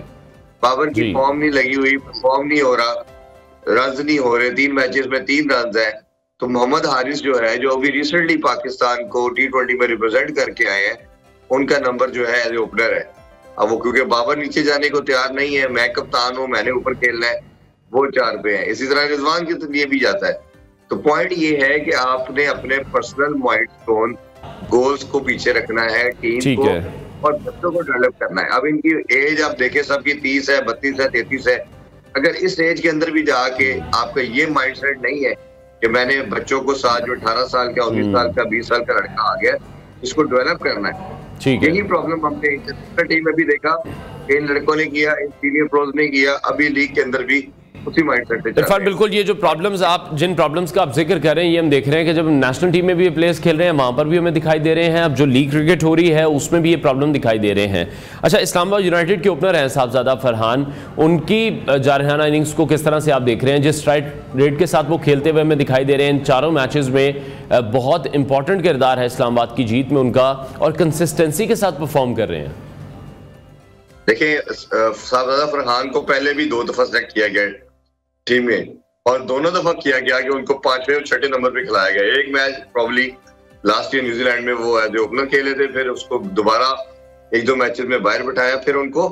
बाबर की फॉर्म नहीं लगी हुई, फॉर्म नहीं हो रहा, रन नहीं हो रहे, 3 मैचेस में 3 रन है। तो मोहम्मद हारिस जो है, जो अभी रिसेंटली पाकिस्तान को T20 में रिप्रेजेंट करके आए हैं, उनका नंबर जो है एज ओपनर है। अब वो क्योंकि बाबर नीचे जाने को तैयार नहीं है, मैं कप्तान हूं, मैंने ऊपर खेलना है, वो 4 पे है। इसी तरह रिजवान के लिए भी जाता है। तो पॉइंट ये है कि आपने अपने पर्सनल माइलस्टोन गोल्स को पीछे रखना है, टीम को और बच्चों को डेवलप करना है। अब इनकी एज आप देखें, सबकी 30 है, 32 है, 33 है। अगर इस एज के अंदर भी जाके आपका ये माइंडसेट नहीं है कि मैंने बच्चों को साथ, जो 18 साल का, 19 साल का, 20 साल का लड़का आ गया, इसको डेवलप करना है। यही प्रॉब्लम हमने इंटरनेशनल टीम में भी देखा। इन लड़कों ने किया, इन सीनियर प्रोज ने किया, अभी लीग के अंदर भी उसी माइंडसेट पे चल रहे हैं। बिल्कुल, ये जो प्रॉब्लम्स जिन प्रॉब्लम्स का आप जिक्र कर रहे हैं, ये हम देख रहे हैं कि जब नेशनल टीम में भी ये प्लेयर्स खेल रहे हैं, वहां पर भी हमें दिखाई दे रहे हैं। अब जो लीग क्रिकेट हो रही है उसमें भी ये प्रॉब्लम दिखाई दे रहे हैं। अच्छा, इस्लामाबाद यूनाइटेड के ओपनर हैं साहबजादा फरहान, उनकी जारहाना इनिंग्स को किस तरह से आप देख रहे हैं? जिस स्ट्राइक रेट के साथ वो खेलते हुए हमें दिखाई दे रहे हैं, इन चारों मैचेस में बहुत इंपॉर्टेंट किरदार है इस्लामाबाद की जीत में उनका, और कंसिस्टेंसी के साथ परफॉर्म कर रहे हैं। देखिए, साहबजादा फरहान को पहले भी 2 दफा सेलेक्ट किया गया टीम में और दोनों दफा किया गया कि उनको 5वें और 6ठे नंबर पे खिलाया गया। एक match probably last year New Zealand में वो एज ओपनर खेले थे, फिर उसको दोबारा 1-2 मैचेस में बाहर बिठाया, फिर उनको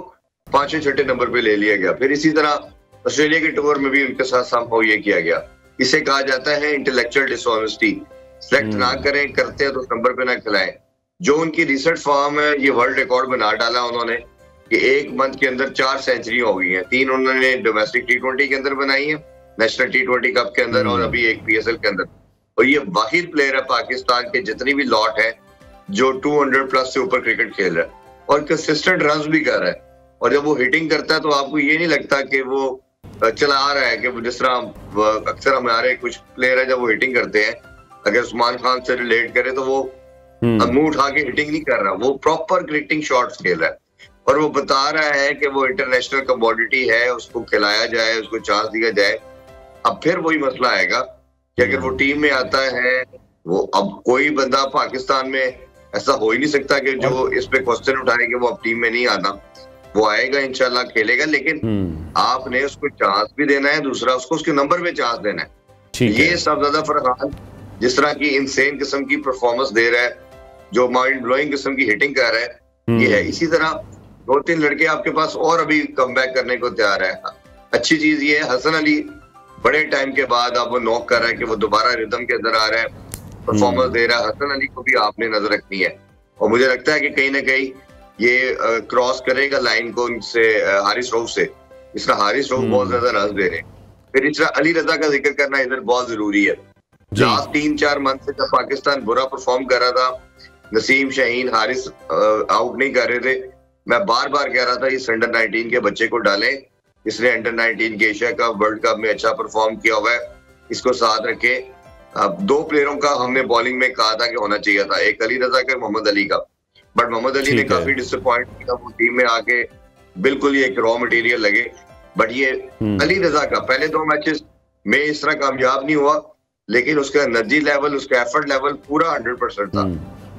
5वें 6ठे नंबर पे ले लिया गया। फिर इसी तरह ऑस्ट्रेलिया के टूर में भी उनके साथ संभव ये किया गया। इसे कहा जाता है इंटेलेक्चुअल डिसऑनेस्टी। सेलेक्ट ना करें, करते हैं तो उस नंबर पे ना खिलाएं। जो उनकी रिसेंट फॉर्म है, ये वर्ल्ड रिकॉर्ड बना डाला उन्होंने कि 1 मंथ के अंदर 4 सेंचुरी हो गई हैं। 3 उन्होंने डोमेस्टिक T20 के अंदर बनाई है, नेशनल T20 कप के अंदर, और अभी एक PSL के अंदर। और ये वाहिद प्लेयर है पाकिस्तान के जितनी भी लॉट है जो 200 प्लस से ऊपर क्रिकेट खेल रहा है और कंसिस्टेंट रन भी कर रहा है। और जब वो हिटिंग करता है तो आपको ये नहीं लगता कि वो चला आ रहा है, कि जिस तरह अक्सर हमारे कुछ प्लेयर है जब वो हिटिंग करते हैं, अगर उस्मान खान से रिलेट करे तो वो मुंह उठा के हिटिंग नहीं कर रहा, वो प्रॉपर क्रिकेटिंग शॉट्स खेल रहा है। और वो बता रहा है कि वो इंटरनेशनल कमोडिटी है, उसको खिलाया जाए, उसको चांस दिया जाए। अब फिर वही मसला आएगा कि अगर वो टीम में आता है, वो अब कोई बंदा पाकिस्तान में ऐसा हो ही नहीं सकता कि जो इस पे क्वेश्चन उठाए कि वो अब टीम में नहीं आता। वो आएगा, इंशाल्लाह खेलेगा, लेकिन आपने उसको चांस भी देना है, दूसरा उसको उसके नंबर पे चांस देना है। ये साहबजादा फरहान जिस तरह की इंसेन किस्म की परफॉर्मेंस दे रहा है, जो माइंड ब्लोइंग किस्म की हिटिंग कर रहा है, ये है। इसी तरह 2-3 लड़के आपके पास और अभी कम बैक करने को तैयार है। अच्छी चीज ये है, हसन अली बड़े टाइम के बाद अब वो नॉक कर रहा है कि वो दोबारा रिदम के अंदर आ रहा है, परफॉर्मेंस दे रहा है। हसन अली को भी आपने नजर रखनी है और मुझे लगता है कि कहीं ना कहीं ये क्रॉस करेगा लाइन को इनसे, हारिस रऊफ से। इस तरह हारिस रऊफ बहुत ज्यादा रन दे रहे हैं। फिर इस तरह अली रजा का जिक्र करना इधर बहुत जरूरी है। लास्ट 3-4 मंथ से जब पाकिस्तान बुरा परफॉर्म कर रहा था, नसीम, शाहीन, हारिस आउट नहीं कर रहे थे, मैं बार बार कह रहा था इस अंडर 19 के बच्चे को डालें, इसने अंडर 19 के एशिया कप, वर्ल्ड कप में अच्छा परफॉर्म किया हुआ है, इसको साथ रखे। अब 2 प्लेयरों का हमने बॉलिंग में कहा था कि होना चाहिए था, एक अली रजा का, मोहम्मद अली का, बट मोहम्मद अली ने काफी डिसअपॉइंट किया। वो टीम में आके बिल्कुल ये एक रॉ मटेरियल लगे, बट ये अली रजा का पहले 2 मैचेस में इस तरह कामयाब नहीं हुआ, लेकिन उसका एनर्जी लेवल, उसका एफर्ट लेवल पूरा 100% था।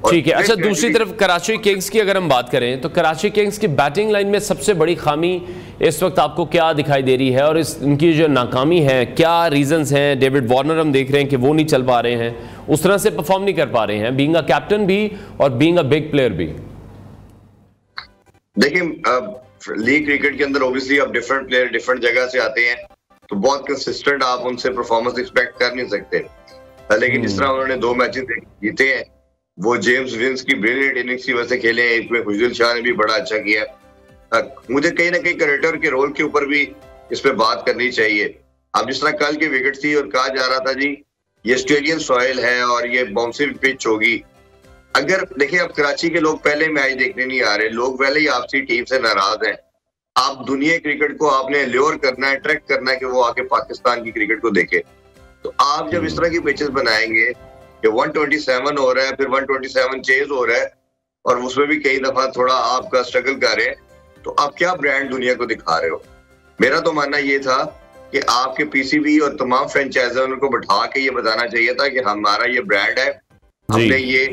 ठीक है। अच्छा, दूसरी तरफ कराची किंग्स की अगर हम बात करें तो कराची किंग्स की बैटिंग लाइन में सबसे बड़ी खामी इस वक्त आपको क्या दिखाई दे रही है, और इनकी जो नाकामी है क्या रीजंस हैं? डेविड वार्नर हम देख रहे हैं कि वो नहीं चल पा रहे हैं, उस तरह से परफॉर्म नहीं कर पा रहे हैं, बीइंग अ कैप्टन भी और बीइंग अ बिग प्लेयर भी। देखिए, लीग क्रिकेट के अंदर ऑब्वियसली अब डिफरेंट प्लेयर डिफरेंट जगह से आते हैं, तो बहुत कंसिस्टेंट आप उनसे परफॉर्मेंस एक्सपेक्ट कर नहीं सकते। लेकिन जिस तरह उन्होंने 2 मैचेस जीते हैं, वो जेम्स विंस की ब्रिलियंट इनिंग्स की वजह से खेले हैं, इसमें खुशदिल शाह ने भी बड़ा अच्छा किया। मुझे कहीं ना कहीं क्रिकेटर के रोल के ऊपर भी इस पे बात करनी चाहिए। अब जिस तरह कल की विकेट थी और कहा जा रहा था जी ये ऑस्ट्रेलियन सॉइल है और ये बाउंसी पिच होगी, अगर देखिए अब कराची के लोग पहले मैच देखने नहीं आ रहे, लोग पहले ही आपसी टीम से नाराज हैं। आप दुनिया क्रिकेट को आपने ल्योर करना है, अट्रैक्ट करना है कि वो आके पाकिस्तान की क्रिकेट को देखे। तो आप जब इस तरह की पिचेस बनाएंगे कि 127 हो रहा है, फिर 127 चेज हो रहा है और उसमें भी कई दफा थोड़ा आपका स्ट्रगल कर रहे हैं, तो आप क्या ब्रांड दुनिया को दिखा रहे हो? मेरा तो मानना ये था कि आपके पीसीबी और तमाम फ्रेंचाइजर उनको बैठा के ये बताना चाहिए था कि हमारा ये ब्रांड है, हमने ये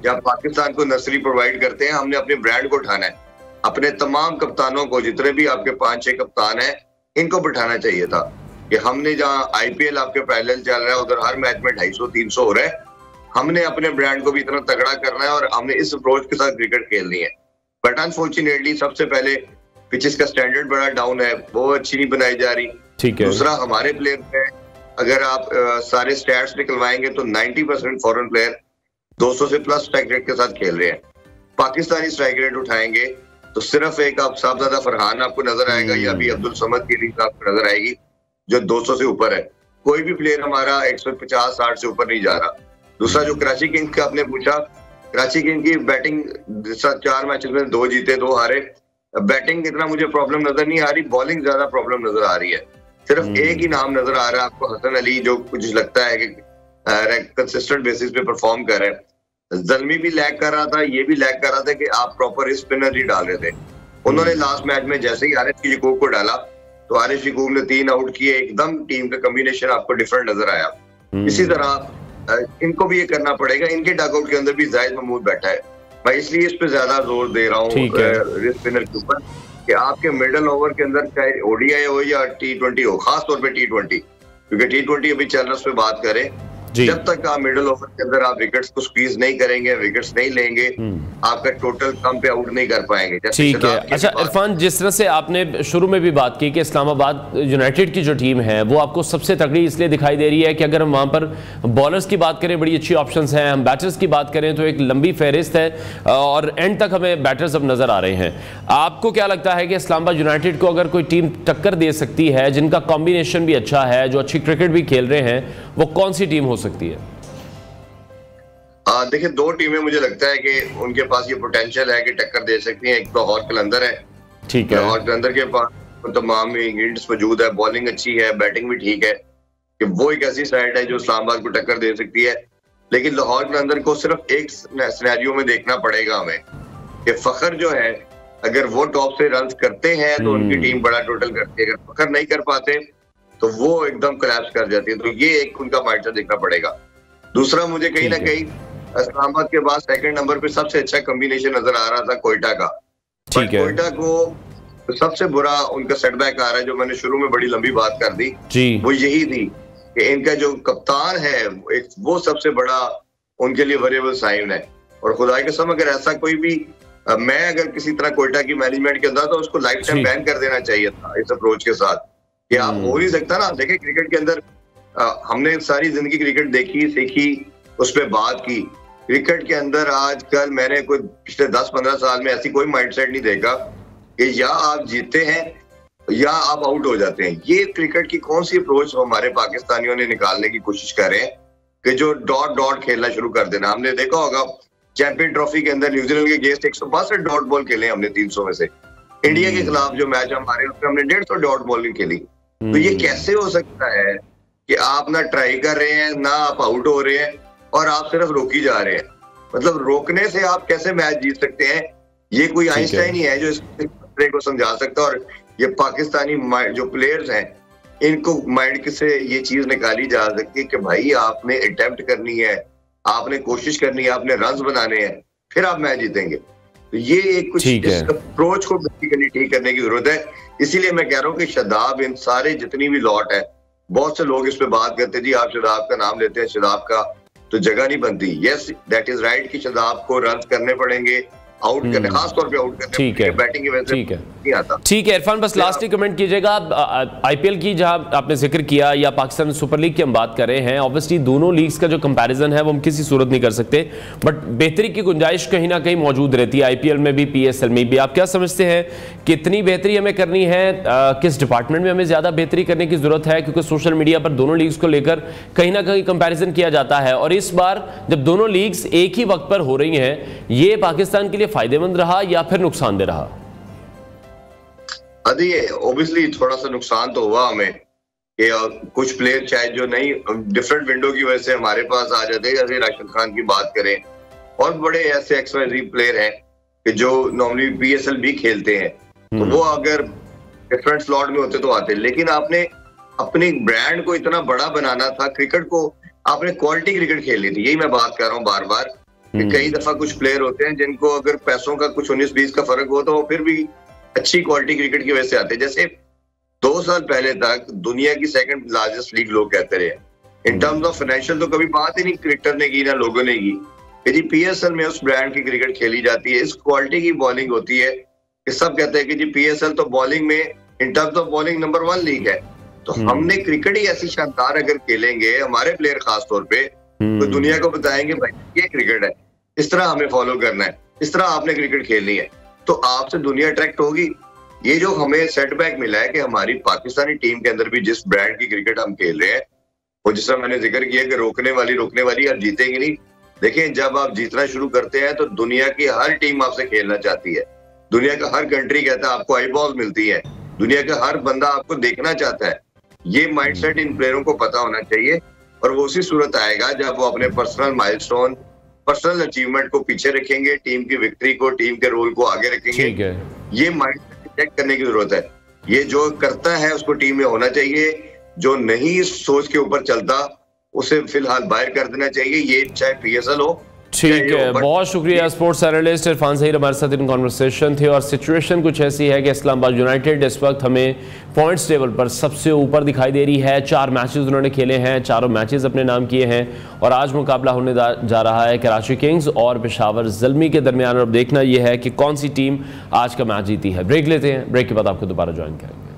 जब पाकिस्तान को नर्सरी प्रोवाइड करते हैं हमने अपने ब्रांड को उठाना है। अपने तमाम कप्तानों को, जितने भी आपके 5-6 कप्तान हैं, इनको बिठाना चाहिए था कि हमने जहाँ आईपीएल आपके पैरेलल चल रहा है उधर हर मैच में 250-300 हो रहा है, हमने अपने ब्रांड को भी इतना तगड़ा करना है और हमने इस अप्रोच के साथ क्रिकेट खेलनी है। बट अनफॉर्चुनेटली सबसे पहले पिचेस का स्टैंडर्ड बड़ा डाउन है, वो अच्छी नहीं बनाई जा रही। ठीक है। दूसरा हमारे प्लेयर में अगर आप सारे स्टैट्स निकलवाएंगे तो 90% फॉरेन प्लेयर 200 से प्लस स्ट्राइक रेट के साथ खेल रहे हैं। पाकिस्तानी स्ट्राइक रेट उठाएंगे तो सिर्फ एक आप साहबजादा फरहान आपको नजर आएगा या भी अब्दुल समद की लीग आपको नजर आएगी जो 200 से ऊपर है। कोई भी प्लेयर हमारा 150-60 से ऊपर नहीं जा रहा। दूसरा जो कराची किंग्स का आपने पूछा, कराची किंग्स की बैटिंग 4 मैचेस में 2 जीते 2 हारे। बैटिंग इतना मुझे प्रॉब्लम नजर नहीं आ रही, बॉलिंग ज्यादा प्रॉब्लम नजर आ रही है। सिर्फ एक ही नाम नजर आ रहा है आपको, हसन अली, जो कुछ लगता है कि कंसिस्टेंट बेसिस पे परफॉर्म कर रहे हैं। जल्मी भी लैग कर रहा था, ये भी लैग कर रहा था कि आप प्रॉपर स्पिनर ही डाल रहे थे। उन्होंने लास्ट मैच में जैसे ही आरिफ यकूब को डाला तो आरिफ यकूब ने 3 आउट किए, एकदम टीम का कॉम्बिनेशन आपको डिफरेंट नजर आया। इसी तरह इनको भी ये करना पड़ेगा। इनके डगआउट के अंदर भी जाहिद महमूद बैठा है, मैं इसलिए इस पे ज्यादा जोर दे रहा हूँ स्पिनर के ऊपर कि आपके मिडल ओवर के अंदर चाहे ओडीआई हो या T20 हो, खास तौर पे T20, क्योंकि T20 अभी चल रहा है, उस पर बात करें। जब तक आप मिडिल ओवर के अंदर आप विकेट्स को स्क्वीज नहीं करेंगे, विकेट्स नहीं लेंगे, आपका टोटल कम पे आउट नहीं कर पाएंगे। ठीक है। अच्छा इरफान, जिस तरह से आपने शुरू में भी बात की कि इस्लामाबाद यूनाइटेड की जो टीम है वो आपको सबसे तगड़ी इसलिए दिखाई दे रही है कि अगर हम वहां पर बॉलर्स की बात करें बड़ी अच्छी ऑप्शंस हैं, हम बैटर्स की बात करें तो एक लंबी फहरिस्त है और एंड तक हमें बैटर्स अब नजर आ रहे हैं। आपको क्या लगता है कि इस्लामाबाद यूनाइटेड को अगर कोई टीम टक्कर दे सकती है, जिनका कॉम्बिनेशन भी अच्छा है, जो अच्छी क्रिकेट भी खेल रहे हैं, वो कौन सी टीम हो सकती है? देखिए 2 टीमें मुझे लगता है कि उनके पास ये पोटेंशियल है कि टक्कर दे सकती हैं। एक तो लाहौर कलंदर है। ठीक है। लाहौर कलंदर के पास तमाम इंग्रेडिएंट्स मौजूद है, बॉलिंग अच्छी है, बैटिंग भी ठीक है, कि वो एक ऐसी साइड है जो इस्लामाबाद को टक्कर दे सकती है। लेकिन लाहौर कलंदर को सिर्फ एक सिनेरियो में देखना पड़ेगा हमें कि फखर जो है अगर वो टॉप से रन करते हैं तो उनकी टीम बड़ा टोटल करती है, अगर फखर नहीं कर पाते तो वो एकदम कोलैप्स कर जाती है। तो ये एक उनका माइंडसेट देखना पड़ेगा। दूसरा मुझे कहीं ना कहीं इस्लामाबाद के बाद 2nd नंबर पे सबसे अच्छा कॉम्बिनेशन नजर आ रहा था कोयटा का। ठीक है। कोयटा को सबसे बुरा उनका सेटबैक आ रहा है, जो मैंने शुरू में बड़ी लंबी बात कर दी, वो यही थी कि इनका जो कप्तान है वो सबसे बड़ा उनके लिए वेरिएबल साइन है। और खुदा की कसम अगर ऐसा कोई भी मैं अगर किसी तरह कोयटा की मैनेजमेंट के अंदर तो उसको लाइफ टाइम बैन कर देना चाहिए था इस अप्रोच के साथ कि आप हो नहीं सकता ना। देखिए क्रिकेट के अंदर हमने सारी जिंदगी क्रिकेट देखी, सीखी, उस पर बात की। क्रिकेट के अंदर आजकल मैंने कोई पिछले 10-15 साल में ऐसी कोई माइंडसेट नहीं देखा कि या आप जीतते हैं या आप आउट हो जाते हैं। ये क्रिकेट की कौन सी अप्रोच हमारे पाकिस्तानियों ने निकालने की कोशिश कर रहे हैं कि जो डॉट डॉट खेलना शुरू कर देना। हमने देखा होगा चैंपियन ट्रॉफी के अंदर न्यूजीलैंड के अगेंस्ट 162 डॉट बॉल खेले हमने 300 में से। इंडिया के खिलाफ जो मैच हमारे उसमें हमने 150 डॉट बॉलिंग खेली। तो ये कैसे हो सकता है कि आप ना ट्राई कर रहे हैं ना आप आउट हो रहे हैं और आप सिर्फ रोकी जा रहे हैं? मतलब रोकने से आप कैसे मैच जीत सकते हैं? ये कोई आइंस्टाइन ही है जो इस को समझा सकता है। और ये पाकिस्तानी जो प्लेयर्स हैं इनको माइंड से ये चीज निकाली जा सकती है कि भाई आपने अटेम्प्ट करनी है, आपने कोशिश करनी है, आपने रन्स बनाने हैं, फिर आप मैच जीतेंगे। तो ये एक कुछ इस अप्रोच को बेसिकली ठीक करने की जरूरत है। इसीलिए मैं कह रहा हूँ कि शादाब, इन सारे जितनी भी लॉट है, बहुत से लोग इस पे बात करते जी आप शादाब का नाम लेते हैं, शादाब का तो जगह नहीं बनती। यस दैट इज राइट कि शादाब को रन करने पड़ेंगे, आउट करने, खास तौर पे आउट करने, ठीक है, बैटिंग की वजह से नहीं आता। ठीक है इरफान, बस लास्ट ही कमेंट कीजिएगा। आईपीएल की जहां आपने जिक्र किया या पाकिस्तान सुपर लीग की हम बात कर रहे हैं, ऑब्वियसली दोनों लीग्स का जो कंपैरिजन है वो हम किसी सूरत नहीं कर सकते, बट बेहतरी की गुंजाइश कहीं ना कहीं मौजूद रहती है, आईपीएल में भी, पीएसएल में भी। आप क्या समझते हैं कितनी बेहतरी हमें करनी है, किस डिपार्टमेंट में हमें ज्यादा बेहतरी करने की जरूरत है? क्योंकि सोशल मीडिया पर दोनों लीग्स को लेकर कहीं ना कहीं कंपैरिजन किया जाता है, और इस बार जब दोनों लीग्स एक ही वक्त पर हो रही हैं, ये पाकिस्तान के लिए फायदेमंद रहा या फिर नुकसानदेह रहा? ऑब्वियसली थोड़ा सा नुकसान तो हुआ हमें कि कुछ प्लेयर चाहे जो नहीं डिफरेंट विंडो की वजह से हमारे पास आ जाते हैं, जैसे राशिद खान की बात करें और बड़े ऐसे एक्सवाइजी प्लेयर हैं कि जो नॉर्मली PSL भी खेलते हैं, तो वो अगर डिफरेंट स्लॉट में होते तो आते। लेकिन आपने अपने ब्रांड को इतना बड़ा बनाना था, क्रिकेट को आपने क्वालिटी क्रिकेट खेलनी थी। यही मैं बात कर रहा हूँ बार बार कि कई दफा कुछ प्लेयर होते हैं जिनको अगर पैसों का कुछ 19-20 का फर्क हो तो वो फिर भी अच्छी क्वालिटी क्रिकेट की वजह से आते हैं। जैसे 2 साल पहले तक दुनिया की सेकंड लार्जेस्ट लीग लोग कहते रहे, इन टर्म्स ऑफ फाइनेंशियल तो कभी बात ही नहीं क्रिकेटर ने की ना लोगों ने की। यदि PSL में उस ब्रांड की क्रिकेट खेली जाती है, इस क्वालिटी की बॉलिंग होती है कि सब कहते हैं कि जी PSL तो बॉलिंग में in terms of bowling number 1 league है। तो हमने क्रिकेट ही ऐसी शानदार अगर खेलेंगे, हमारे प्लेयर खास तौर पे, तो दुनिया को बताएंगे भाई ये क्रिकेट है, इस तरह हमें फॉलो करना है, इस तरह आपने क्रिकेट खेलनी है, तो आपसे दुनिया अट्रैक्ट होगी। ये जो हमें सेटबैक मिला है कि हमारी पाकिस्तानी टीम के अंदर भी जिस ब्रांड की क्रिकेट हम खेल रहे हैं, वो जिस तरह मैंने जिक्र किया कि रोकने वाली अब जीतेगी नहीं। देखिए, जब आप जीतना शुरू करते हैं तो दुनिया की हर टीम आपसे खेलना चाहती है, दुनिया का हर कंट्री कहता है आपको आई बॉल मिलती है, दुनिया का हर बंदा आपको देखना चाहता है। ये माइंडसेट इन प्लेयरों को पता होना चाहिए और वो उसी सूरत आएगा जब वो अपने पर्सनल माइलस्टोन, पर्सनल अचीवमेंट को पीछे रखेंगे, टीम की विक्ट्री को, टीम के रोल को आगे रखेंगे। ये माइंडसेट चेक करने की जरूरत है। ये जो करता है उसको टीम में होना चाहिए, जो नहीं इस सोच के ऊपर चलता उसे फिलहाल बाहर कर देना चाहिए, ये चाहे PSL हो। ठीक है, बहुत शुक्रिया। स्पोर्ट्स एनालिस्ट इरफान ज़हीर हमारे साथ इन कॉन्वर्सेशन थे। और सिचुएशन कुछ ऐसी है कि इस्लामाबाद यूनाइटेड इस वक्त हमें पॉइंट्स टेबल पर सबसे ऊपर दिखाई दे रही है। 4 मैचेस उन्होंने खेले हैं, चारों मैचेस अपने नाम किए हैं और आज मुकाबला होने जा रहा है कराची किंग्स और पेशावर ज़ल्मी के दरमियान। और अब देखना यह है कि कौन सी टीम आज का मैच जीती है। ब्रेक लेते हैं, ब्रेक के बाद आपको दोबारा ज्वाइन करेंगे।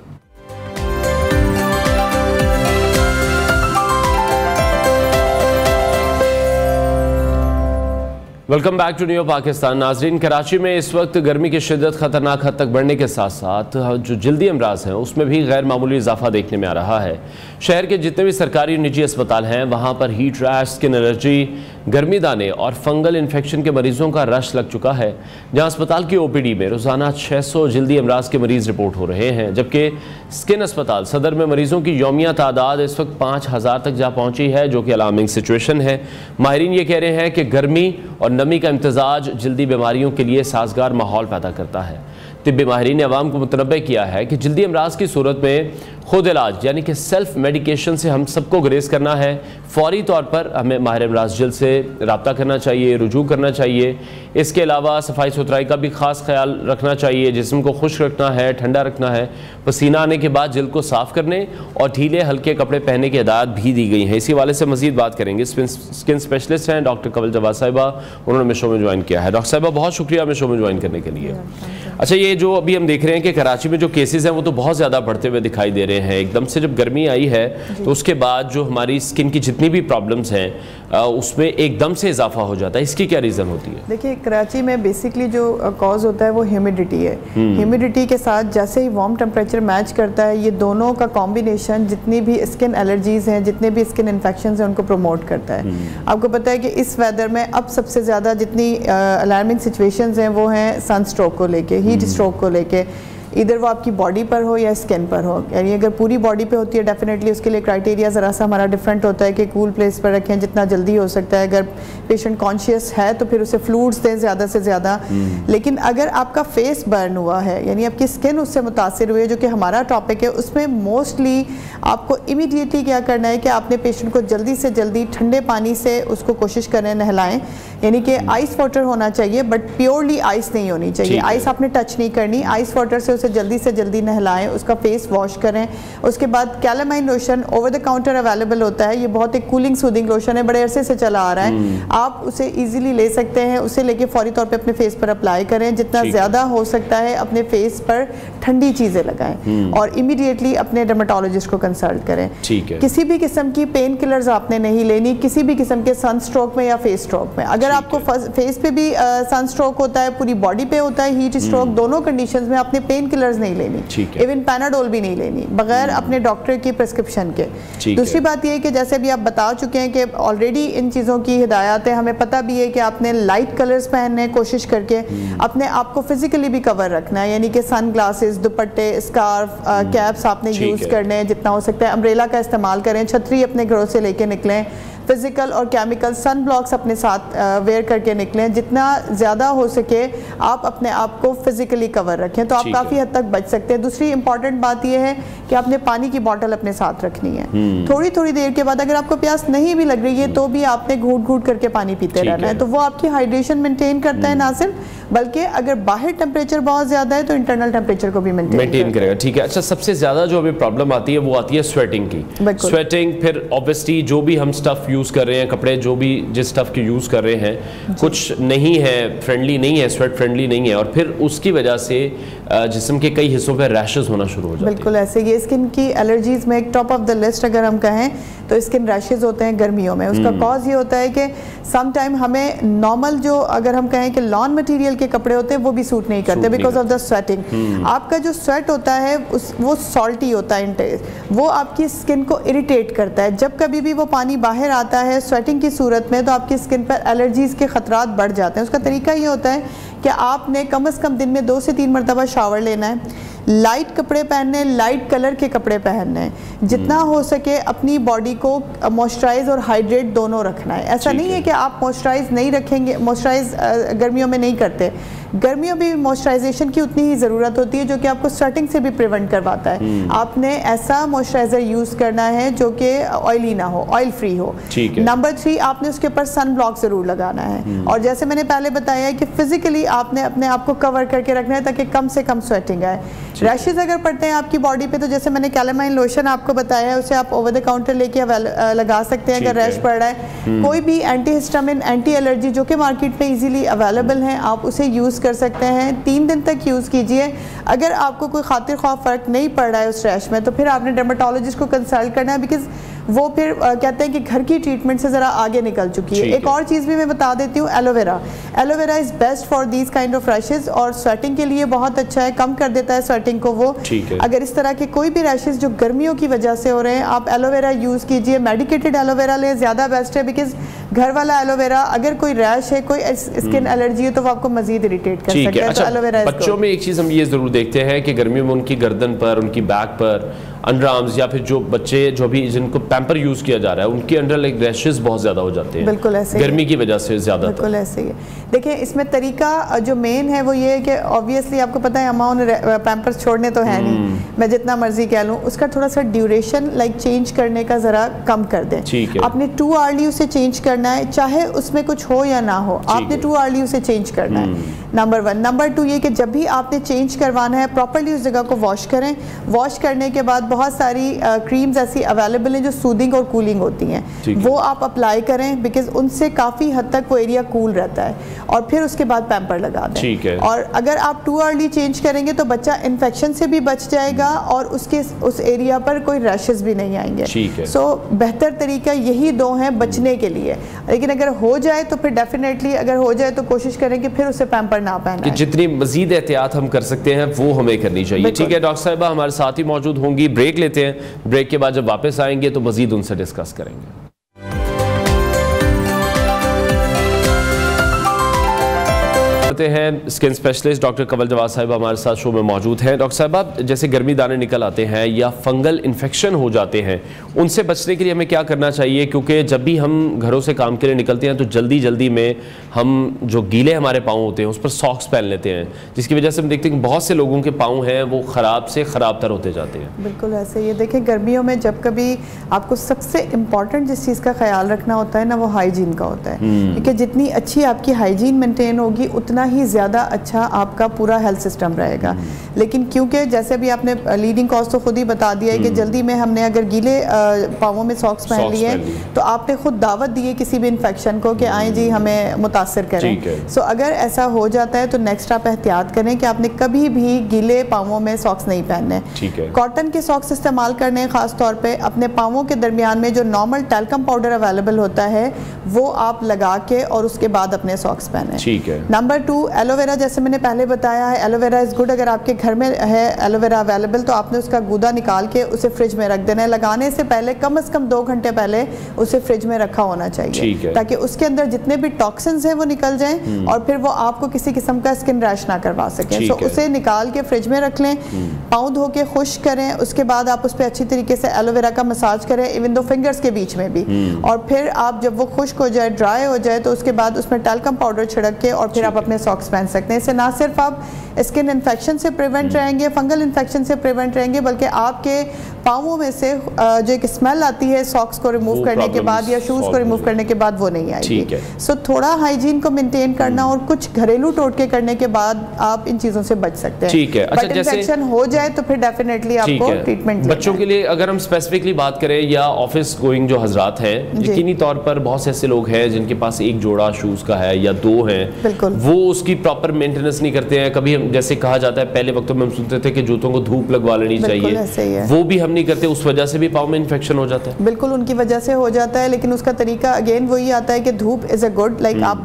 Welcome back to new Pakistan. नाजरीन, कराची में इस वक्त गर्मी की शिद्दत खतरनाक हद तक बढ़ने के साथ साथ जो जल्दी अमराज हैं उसमें भी गैर मामूली इजाफा देखने में आ रहा है। शहर के जितने भी सरकारी और निजी अस्पताल हैं वहाँ पर हीट रैश, स्किन एलर्जी, गर्मी दाने और फंगल इन्फेक्शन के मरीजों का रश लग चुका है। जहाँ अस्पताल की OPD में रोजाना 600 जल्दी अमराज के मरीज रिपोर्ट हो रहे हैं, जबकि स्किन अस्पताल सदर में मरीजों की यौमिया तादाद इस वक्त 5000 तक जा पहुँची है, जो कि अलार्मिंग सिचुएशन है। माहिरीन ये कह रहे हैं कि गर्मी और नमी का इम्तजाज जल्दी बीमारियों के लिए साजगार माहौल पैदा करता है। तिब्बी माहिरीन ने अवाम को मुतनब्बे किया है कि जल्दी अमराज की सूरत में खुद इलाज यानी कि सेल्फ मेडिकेशन से हम सबको गुरेज करना है। फौरी तौर पर हमें माहिर अमराज जल्द से रब्ता करना चाहिए, रुजू करना चाहिए। इसके अलावा सफाई सुथराई का भी ख़ास ख्याल रखना चाहिए। जिस्म को खुश्क रखना है, ठंडा रखना है। पसीना आने के बाद जल्द को साफ़ करने और ढीले हल्के कपड़े पहनने की हिदायत भी दी गई है। इसी हवाले से मजीद बात करेंगे। स्किन स्पेशलिस्ट हैं डॉक्टर कवल जवाद साहिबा, उन्होंने हमें शो में ज्वाइन किया है। डॉक्टर साहिबा, बहुत शुक्रिया हमें शो में ज्वाइन करने के लिए। अच्छा, ये जो अभी हम देख रहे हैं कि कराची में जो केसेस हैं वो तो बहुत ज़्यादा बढ़ते हुए दिखाई दे रहे हैं। एकदम से जब गर्मी आई है तो उसके बाद जो हमारी स्किन की जितनी भी प्रॉब्लम्स हैं उसमें एकदम से इजाफा हो जाता है। इसकी क्या रीज़न होती है? देखिए, कराची में बेसिकली जो कॉज होता है वो ह्यूमिडिटी है। ह्यूमिडिटी के साथ जैसे ही वार्म टेम्परेचर मैच करता है, ये दोनों का कॉम्बिनेशन जितनी भी स्किन एलर्जीज हैं, जितने भी स्किन इन्फेक्शन हैं, उनको प्रमोट करता है। आपको पता है कि इस वेदर में अब सबसे ज़्यादा जितनी अलार्मिंग सिचुएशंस हैं वो हैं सन स्ट्रोक को लेके, हीट स्ट्रोक को लेके। इधर वो आपकी बॉडी पर हो या स्किन पर हो, यानी अगर पूरी बॉडी पे होती है डेफिनेटली उसके लिए क्राइटेरिया ज़रा सा हमारा डिफरेंट होता है कि कूल प्लेस पर रखें जितना जल्दी हो सकता है। अगर पेशेंट कॉन्शियस है तो फिर उसे फ्लूइड्स दें ज़्यादा से ज़्यादा। लेकिन अगर आपका फेस बर्न हुआ है, यानी आपकी स्किन उससे मुतासिर हुई है, जो कि हमारा टॉपिक है, उसमें मोस्टली आपको इमीडिएटली क्या करना है कि आपने पेशेंट को जल्दी से जल्दी ठंडे पानी से उसको कोशिश करें नहलाएं, यानी कि आइस वाटर होना चाहिए बट प्योरली आइस नहीं होनी चाहिए। आइस आपने टच नहीं करनी, आइस वाटर से जल्दी से जल्दी नहलाएं, उसका फेस वॉश करें। उसके बाद calamine lotion over the counter available होता है। ये बहुत एक कूलिंग सूदिंग लोशन है, बड़े अरसे से चला आ रहा है। आप उसे इजीली ले सकते हैं। उसे लेके फौरी तौर पे अपने फेस पर अप्लाई करें। जितना ज़्यादा हो सकता है अपने फेस पर ठंडी चीज़ें लगाएं और इमीडिएटली अपने डर्मेटोलॉजिस्ट को कंसल्ट करें। किसी भी किस्म की पेन किलर्स आपने नहीं लेनी, किसी भी किस्म के सन स्ट्रोक में या फेस स्ट्रोक में। अगर आपको फेस पे भी सन स्ट्रोक होता है, पूरी बॉडी पे होता है हीट स्ट्रोक, दोनों कंडीशंस में आपने पेन किलर्स नहीं लेनी, इवन पैनाडोल भी नहीं लेनी बगैर अपने डॉक्टर की प्रिस्क्रिप्शन के। दूसरी बात यह है कि जैसे भी आप बता चुके हैं कि ऑलरेडी इन चीज़ों की हिदायत है, हमें पता भी है कि आपने लाइट कलर्स पहनने कोशिश करके अपने आप को फिजिकली भी कवर रखना है, यानी कि सन ग्लासेस, दुपट्टे, स्कार्फ, कैप्स आपने यूज़ करने हैं जितना हो सकता है, अम्ब्रेला का इस्तेमाल करें, छतरी अपने घरों से लेके निकलें, फिजिकल और केमिकल सन ब्लॉक्स अपने साथ वेयर करके निकलें, जितना ज़्यादा हो सके आप अपने आप को फिजिकली कवर रखें तो आप काफ़ी हद तक बच सकते हैं। दूसरी इंपॉर्टेंट बात यह है कि आपने पानी की बोतल अपने साथ रखनी है, थोड़ी थोड़ी देर के बाद अगर आपको प्यास नहीं भी लग रही है तो भी आपने घूट घूट करके पानी पीते रहना है, तो वो आपकी हाइड्रेशन मेंटेन करता है ना सिर्फ, बल्कि अगर बाहर टेम्परेचर बहुत ज़्यादा है तो इंटरनल टेम्परेचर को भी मेंटेन करेगा। ठीक है। अच्छा, सबसे ज़्यादा जो अभी प्रॉब्लम आती है वो आती है स्वेटिंग की। स्वेटिंग, फिर ऑब्वियसली जो भी हम स्टफ यूज़ कर रहे हैं, कपड़े जो भी जिस स्टफ के यूज़ कर रहे हैं, कुछ नहीं है, फ्रेंडली नहीं है, स्वेट फ्रेंडली नहीं है, और फिर उसकी वजह से जिस्म के कई हिस्सों पर रैशेस होना शुरू हो जाते हैं। बिल्कुल ऐसे ये स्किन की एलर्जीज में एक टॉप ऑफ द लिस्ट अगर हम कहें तो स्किन रैशेस होते हैं गर्मियों में। उसका कॉज ये होता है कि सम टाइम हमें नॉर्मल जो अगर हम कहें कि लॉन मटेरियल के कपड़े होते हैं वो भी सूट नहीं करते बिकॉज ऑफ द स्वेटिंग। आपका जो स्वेट होता है वो सॉल्टी होता है इंटेंस, वो आपकी स्किन को इरिटेट करता है। जब कभी भी वो पानी बाहर आता है स्वेटिंग की सूरत में तो आपकी स्किन पर एलर्जीज के खतरात बढ़ जाते हैं। उसका तरीका ये होता है कि आपने कम से कम दिन में 2 से 3 मरतबा शावर लेना है, लाइट कपड़े पहनने, लाइट कलर के कपड़े पहनने हैं, जितना हो सके अपनी बॉडी को मॉइस्चराइज और हाइड्रेट दोनों रखना है। ऐसा नहीं है कि आप मॉइस्चराइज नहीं रखेंगे, मॉइस्चराइज गर्मियों में नहीं करते, गर्मियों में मॉइस्चराइजेशन की उतनी ही ज़रूरत होती है जो कि आपको स्वेटिंग से भी प्रिवेंट करवाता है। आपने ऐसा मॉइस्चराइजर यूज़ करना है जो कि ऑयली ना हो, ऑयल फ्री हो। नंबर 3, आपने उसके ऊपर सन ब्लॉक ज़रूर लगाना है, और जैसे मैंने पहले बताया है कि फिजिकली आपने अपने आप को कवर करके रखना है ताकि कम से कम स्वेटिंग आए। रैशेज अगर पड़ते हैं आपकी बॉडी पे तो जैसे मैंने कैलेमाइन लोशन आपको बताया है, उसे आप ओवर द काउंटर लेके लगा सकते हैं अगर रैश पड़ रहा है। कोई भी एंटी हिस्टामिन, एंटी एलर्जी जो कि मार्केट में इजीली अवेलेबल हैं, आप उसे यूज़ कर सकते हैं। 3 दिन तक यूज़ कीजिए। अगर आपको कोई खातिर ख्वाह फ़र्क नहीं पड़ रहा है उस रैश में तो फिर आपने डर्मेटोलॉजिस्ट को कंसल्ट करना है, बिकॉज वो फिर कहते हैं कि घर की ट्रीटमेंट से ज़रा आगे निकल चुकी है। एक और चीज़ भी मैं बता देती हूँ, aloe vera. Aloe vera is best for these kind of rashes और स्वेटिंग के लिए बहुत अच्छा है, कम कर देता है स्वेटिंग को वो। अगर इस तरह के कोई भी रैशेज जो गर्मियों की वजह से हो रहे हैं, आप एलोवेरा यूज़ कीजिए। मेडिकेटेड एलोवेरा लें, ज़्यादा बेस्ट है, बिकॉज घर वाला एलोवेरा अगर कोई रैश है, कोई स्किन एलर्जी है तो वो आपको मजीद इरिटेट कर सकता है। अच्छा, तो एलोवेरा बच्चों में एक चीज़ हम ये ज़रूर देखते हैं कि गर्मियों में उनकी गर्दन पर, उनकी बैक पर, अंडर आर्म्स, या फिर जो बच्चे जो भी जिनको पैम्पर यूज़ किया जा रहा है उनके अंडर लाइक रैशेस बहुत ज़्यादा हो जाते हैं। बिल्कुल ऐसे गर्मी की वजह से ज़्यादा। बिल्कुल ऐसे ही है। देखिए इसमें तरीका जो मेन है वो ये है कि ऑब्वियसली आपको पता है अमाउंट पैम्पर्स छोड़ने तो है नहीं, मैं जितना मर्जी कह लूँ, उसका थोड़ा सा ड्यूरेशन लाइक चेंज करने का ज़रा कम कर दें। आपने 2 आवर्ली उसे चेंज करना है, चाहे उसमें कुछ हो या ना हो, आपने 2 आवर्ली उसे चेंज करना है, नंबर 1। नंबर 2 ये कि जब भी आपने चेंज करवाना है प्रॉपर्ली उस जगह को वॉश करें। वॉश करने के बाद बहुत सारी क्रीम्स ऐसी अवेलेबल हैं जो सूदिंग और कूलिंग होती हैं, वो आप अप्लाई करें, बिकॉज उनसे काफ़ी हद तक वो एरिया कूल रहता है, और फिर उसके बाद पैम्पर लगा दें। और अगर आप 2 आवर्ली चेंज करेंगे तो बच्चा इन्फेक्शन से भी बच जाएगा और उसके उस एरिया पर कोई रैशेस भी नहीं आएंगे। सो बेहतर तरीका यही 2 हैं बचने के लिए। लेकिन अगर हो जाए तो फिर डेफिनेटली, अगर हो जाए तो कोशिश करें कि फिर उसे पैम्पर ना पहना है। जितनी मजीद एहतियात हम कर सकते हैं वो हमें करनी चाहिए। ठीक है, डॉक्टर साहिबा हमारे साथ ही मौजूद होंगी। ब्रेक लेते हैं, ब्रेक के बाद जब वापस आएंगे तो मजीद उनसे डिस्कस करेंगे। हैं skin specialist doctor Kanwal Jawad साहब हमारे साथ शो में मौजूद हैं। डॉक्टर साहब, जैसे गर्मी दाने निकल आते हैं या फंगल इन्फेक्शन हो जाते हैं, उनसे बचने के लिए हमें क्या करना चाहिए? क्योंकि जब भी हम घरों से काम के लिए निकलते हैं तो जल्दी जल्दी में हम जो गीले हमारे पाँव होते हैं उस पर सॉक्स पहन लेते हैं, जिसकी वजह से हम देखते हैं कि बहुत से लोगों के पाँव हैं वो ख़राब से ख़राब तर होते जाते हैं। बिल्कुल ऐसे ही देखिए, गर्मियों में जब कभी आपको सबसे इम्पॉर्टेंट जिस चीज़ का ख्याल रखना होता है ना, वो हाइजीन का होता है, क्योंकि जितनी अच्छी आपकी हाइजीन मेंटेन होगी उतना ही ज़्यादा अच्छा आपका पूरा हेल्थ सिस्टम रहेगा। लेकिन क्योंकि जैसे भी आपने लीडिंग कॉज तो खुद ही बता दिया है कि जल्दी में हमने अगर गीले पाँवों में सॉक्स पहन लिए तो आपने खुद दावत दी है किसी भी इन्फेक्शन को कि आए जी हमें मुतासर करें। सो अगर ऐसा हो जाता है तो नेक्स्ट आप एहतियात करें कि आपने कभी भी गीले पाँवों में सॉक्स नहीं पहनने। कॉटन के सॉक्स इस्तेमाल करने, खास तौर पे अपने पाँवों के दरमियान में जो नॉर्मल टैल्कम पाउडर अवेलेबल होता है वो आप लगा के और उसके बाद अपने सॉक्स पहने। ठीक है। नंबर 2, एलोवेरा, जैसे मैंने पहले बताया है एलोवेरा इज़ गुड। अगर आपके घर में है एलोवेरा अवेलेबल तो आपने उसका गूदा निकाल के उसे फ्रिज में रख देना है। लगाने से पहले कम से कम 2 घंटे पहले उसे फ्रिज में रखा होना चाहिए ताकि उसके अंदर जितने भी टॉक्सिन्स हैं वो निकल जाएं और फिर वो आपको किसी किस्म का स्किन रैश ना करवा सके। सो उसे निकाल के फ्रिज में रख लें, पाँव धो के खुश करें, उसके बाद आप उस पर अच्छी तरीके से एलोवेरा का मसाज करें, इवन दो फिंगर्स के बीच में भी। और फिर आप जब वो खुश्क हो जाए, ड्राई हो जाए, तो उसके बाद उसमें टैल्कम पाउडर छिड़क के और फिर आप अपने सॉक्स पहन सकते हैं। इससे ना सिर्फ आप स्किन इन्फेक्शन से प्रिवेंट रहेंगे, फंगल इन्फेक्शन से प्रिवेंट रहेंगे, बल्कि आपके पाँवों में से जो एक स्मेल आती है सॉक्स को रिमूव करने के बाद या शूज़ को रिमूव करने के बाद वो नहीं आएगी। सो थोड़ा हाइजीन को मेंटेन करना और कुछ घरेलू टोटके करने के बाद आप इन चीज़ों से बच सकते हैं। ठीक है। बट इन्फेक्शन हो जाए तो फिर डेफिनेटली आपको ट्रीटमेंट। बच्चों के लिए अगर हम स्पेसिफिकली बात करें या ऑफिस गोइंग जो हजरात हैं, यकीनी तौर पर बहुत से ऐसे लोग हैं जिनके पास एक जोड़ा शूज़ का है या 2 हैं, वो उसकी प्रॉपर मेंटेनेंस नहीं करते हैं। कभी हम जैसे कहा जाता है पहले वक्तों में हम सुनते थे कि जूतों को धूप लगवा लेनी चाहिए, वो भी हम नहीं करते, उस वजह से भी पाँव में इन्फेक्शन हो जाता है। बिल्कुल उनकी वजह से हो जाता है, लेकिन उसका तरीका अगेन वही आता है कि धूप इज़ अ गुड, लाइक आप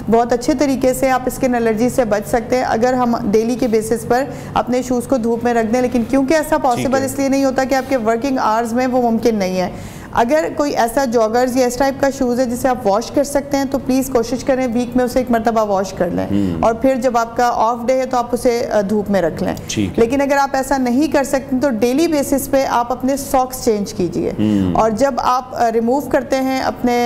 बहुत अच्छे तरीके से आप स्किन एलर्जी से बच सकते हैं अगर हम डेली के बेसिस पर अपने शूज़ को धूप में रख दें। लेकिन क्योंकि ऐसा पॉसिबल इसलिए नहीं होता कि आपके वर्किंग आवर्स में वो मुमकिन नहीं है। अगर कोई ऐसा जॉगर्स या इस टाइप का शूज़ है जिसे आप वॉश कर सकते हैं तो प्लीज़ कोशिश करें वीक में उसे एक मरतबा वॉश कर लें और फिर जब आपका ऑफ डे है तो आप उसे धूप में रख लें। लेकिन अगर आप ऐसा नहीं कर सकते तो डेली बेसिस पे आप अपने सॉक्स चेंज कीजिए और जब आप रिमूव करते हैं अपने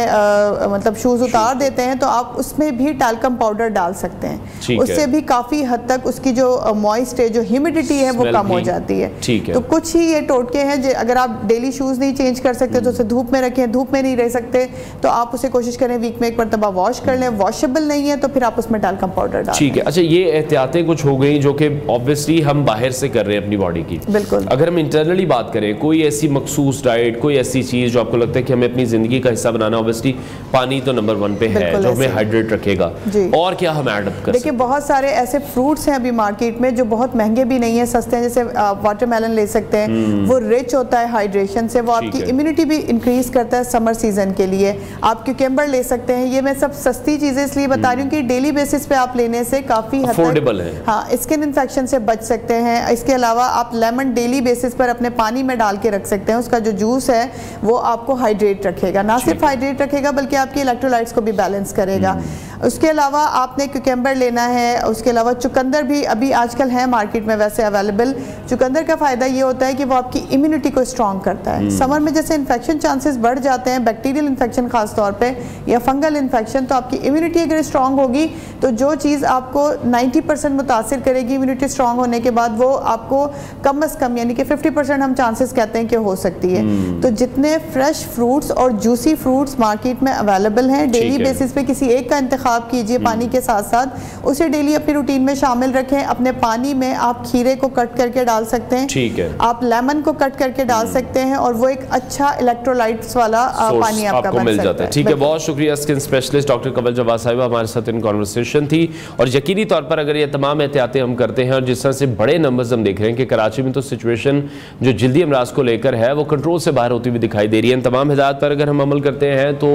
मतलब शूज़ उतार देते हैं तो आप उसमें भी टैल्कम पाउडर डाल सकते हैं। उससे भी काफ़ी हद तक उसकी जो मॉइस्ट है, जो ह्यूमिडिटी है, वो कम हो जाती है। तो कुछ ही ये टोटके हैं, अगर आप डेली शूज़ नहीं चेंज कर सकते तो उसे धूप में रखें, धूप में नहीं रह सकते तो आप उसे कोशिश करें वीक में एक मरतबा वॉश कर लें। वॉशेबल नहीं है तो फिर आप उसमें टैल्कम पाउडर डालें। ठीक है। अच्छा, ये एहतियातें कुछ हो गई जो कि ऑब्वियसली हम बाहर से कर रहे हैं अपनी बॉडी की। बिल्कुल। अगर हम इंटरनली बात करें, कोई ऐसी मखसूस डाइट, कोई ऐसी चीज़ जो आपको लगता है कि हमें अपनी ज़िंदगी का हिस्सा बनाना, ऑब्वियसली पानी तो नंबर 1 पे है जो हमें हाइड्रेट रखेगा, और क्या हम ऐड अप कर? देखिए बहुत सारे ऐसे फ्रूट्स हैं अभी मार्केट में जो बहुत महंगे भी नहीं है, सस्ते हैं। जैसे वाटरमेलन ले सकते हैं, वो रिच होता है हाइड्रेशन से, वो आपकी इम्यूनिटी भी इंक्रीज करता है समर सीजन के लिए। आप क्यूकम्बर ले सकते हैं। ये मैं सब सस्ती चीज़ें इसलिए बता रही हूँ कि डेली बेसिस पे आप लेने से काफ़ी हद तक हाँ स्किन इन्फेक्शन से बच सकते हैं। इसके अलावा आप लेमन डेली बेसिस पर अपने पानी में डाल के रख सकते हैं। उसका जो जूस है वो आपको हाइड्रेट रखेगा, ना सिर्फ हाइड्रेट रखेगा बल्कि आपकी इलेक्ट्रोलाइट्स को भी बैलेंस करेगा। उसके अलावा आपने क्यूकम्बर लेना है। उसके अलावा चुकंदर भी अभी आजकल है मार्केट में वैसे अवेलेबल। चुकंदर का फ़ायदा ये होता है कि वो आपकी इम्यूनिटी को स्ट्रॉन्ग करता है। समर में जैसे इन्फेक्शन चांसेस बढ़ जाते हैं, बैक्टीरियल इन्फेक्शन खास तौर पे या फंगल इन्फेक्शन, तो आपकी इम्यूनिटी अगर स्ट्रॉन्ग होगी तो जो चीज़ आपको 90% मुतासिर करेगी इम्यूनिटी स्ट्रॉन्ग होने के बाद, वो आपको कम अज़ कम यानी कि 50% हम चांसेस कहते हैं कि हो सकती है। तो जितने फ्रेश फ्रूट्स और जूसी फ्रूट्स मार्केट में अवेलेबल हैं, डेली बेसिस पे किसी एक का इंतखाब कीजिए पानी के साथ साथ, उसे डेली अपनी रूटीन में शामिल रखें। अपने पानी में आप खीरे को कट करके डाल सकते हैं, ठीक है, आप लेमन को कट करके डाल सकते हैं और वो एक अच्छा इलेक्ट्रोलाइट्स वाला पानी आपका बन मिल जाता है। ठीक है, बहुत शुक्रिया। स्किन स्पेशलिस्ट डॉक्टर कवल जवाद साहिबा हमारे साथ इन कॉन्वर्सेशन थी। और यकीनी तौर पर अगर ये तमाम एहतियातें हम करते हैं और जिस तरह से बड़े नंबर्स हम देख रहे हैं कि कराची में तो सिचुएशन जो जल्दी अमराज को लेकर है वो कंट्रोल से बाहर होती हुई दिखाई दे रही है। इन तमाम हिदायत पर अगर हम अमल करते हैं तो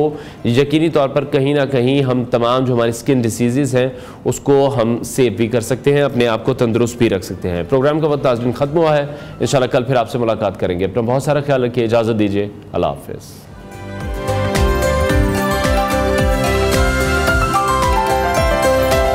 यकीनी तौर पर कहीं ना कहीं हम तमाम जो हमारी स्किन डिसीज़ हैं उसको हम सेव भी कर सकते हैं, अपने आप को तंदुरुस्त भी रख सकते हैं। प्रोग्राम का वक्त आज दिन खत्म हुआ है। इंशाल्लाह कल फिर आपसे मुलाकात करेंगे। अपना बहुत सारा ख्याल रखिए, इजाज़त दीजिए, अल्लाह हाफ़िज़।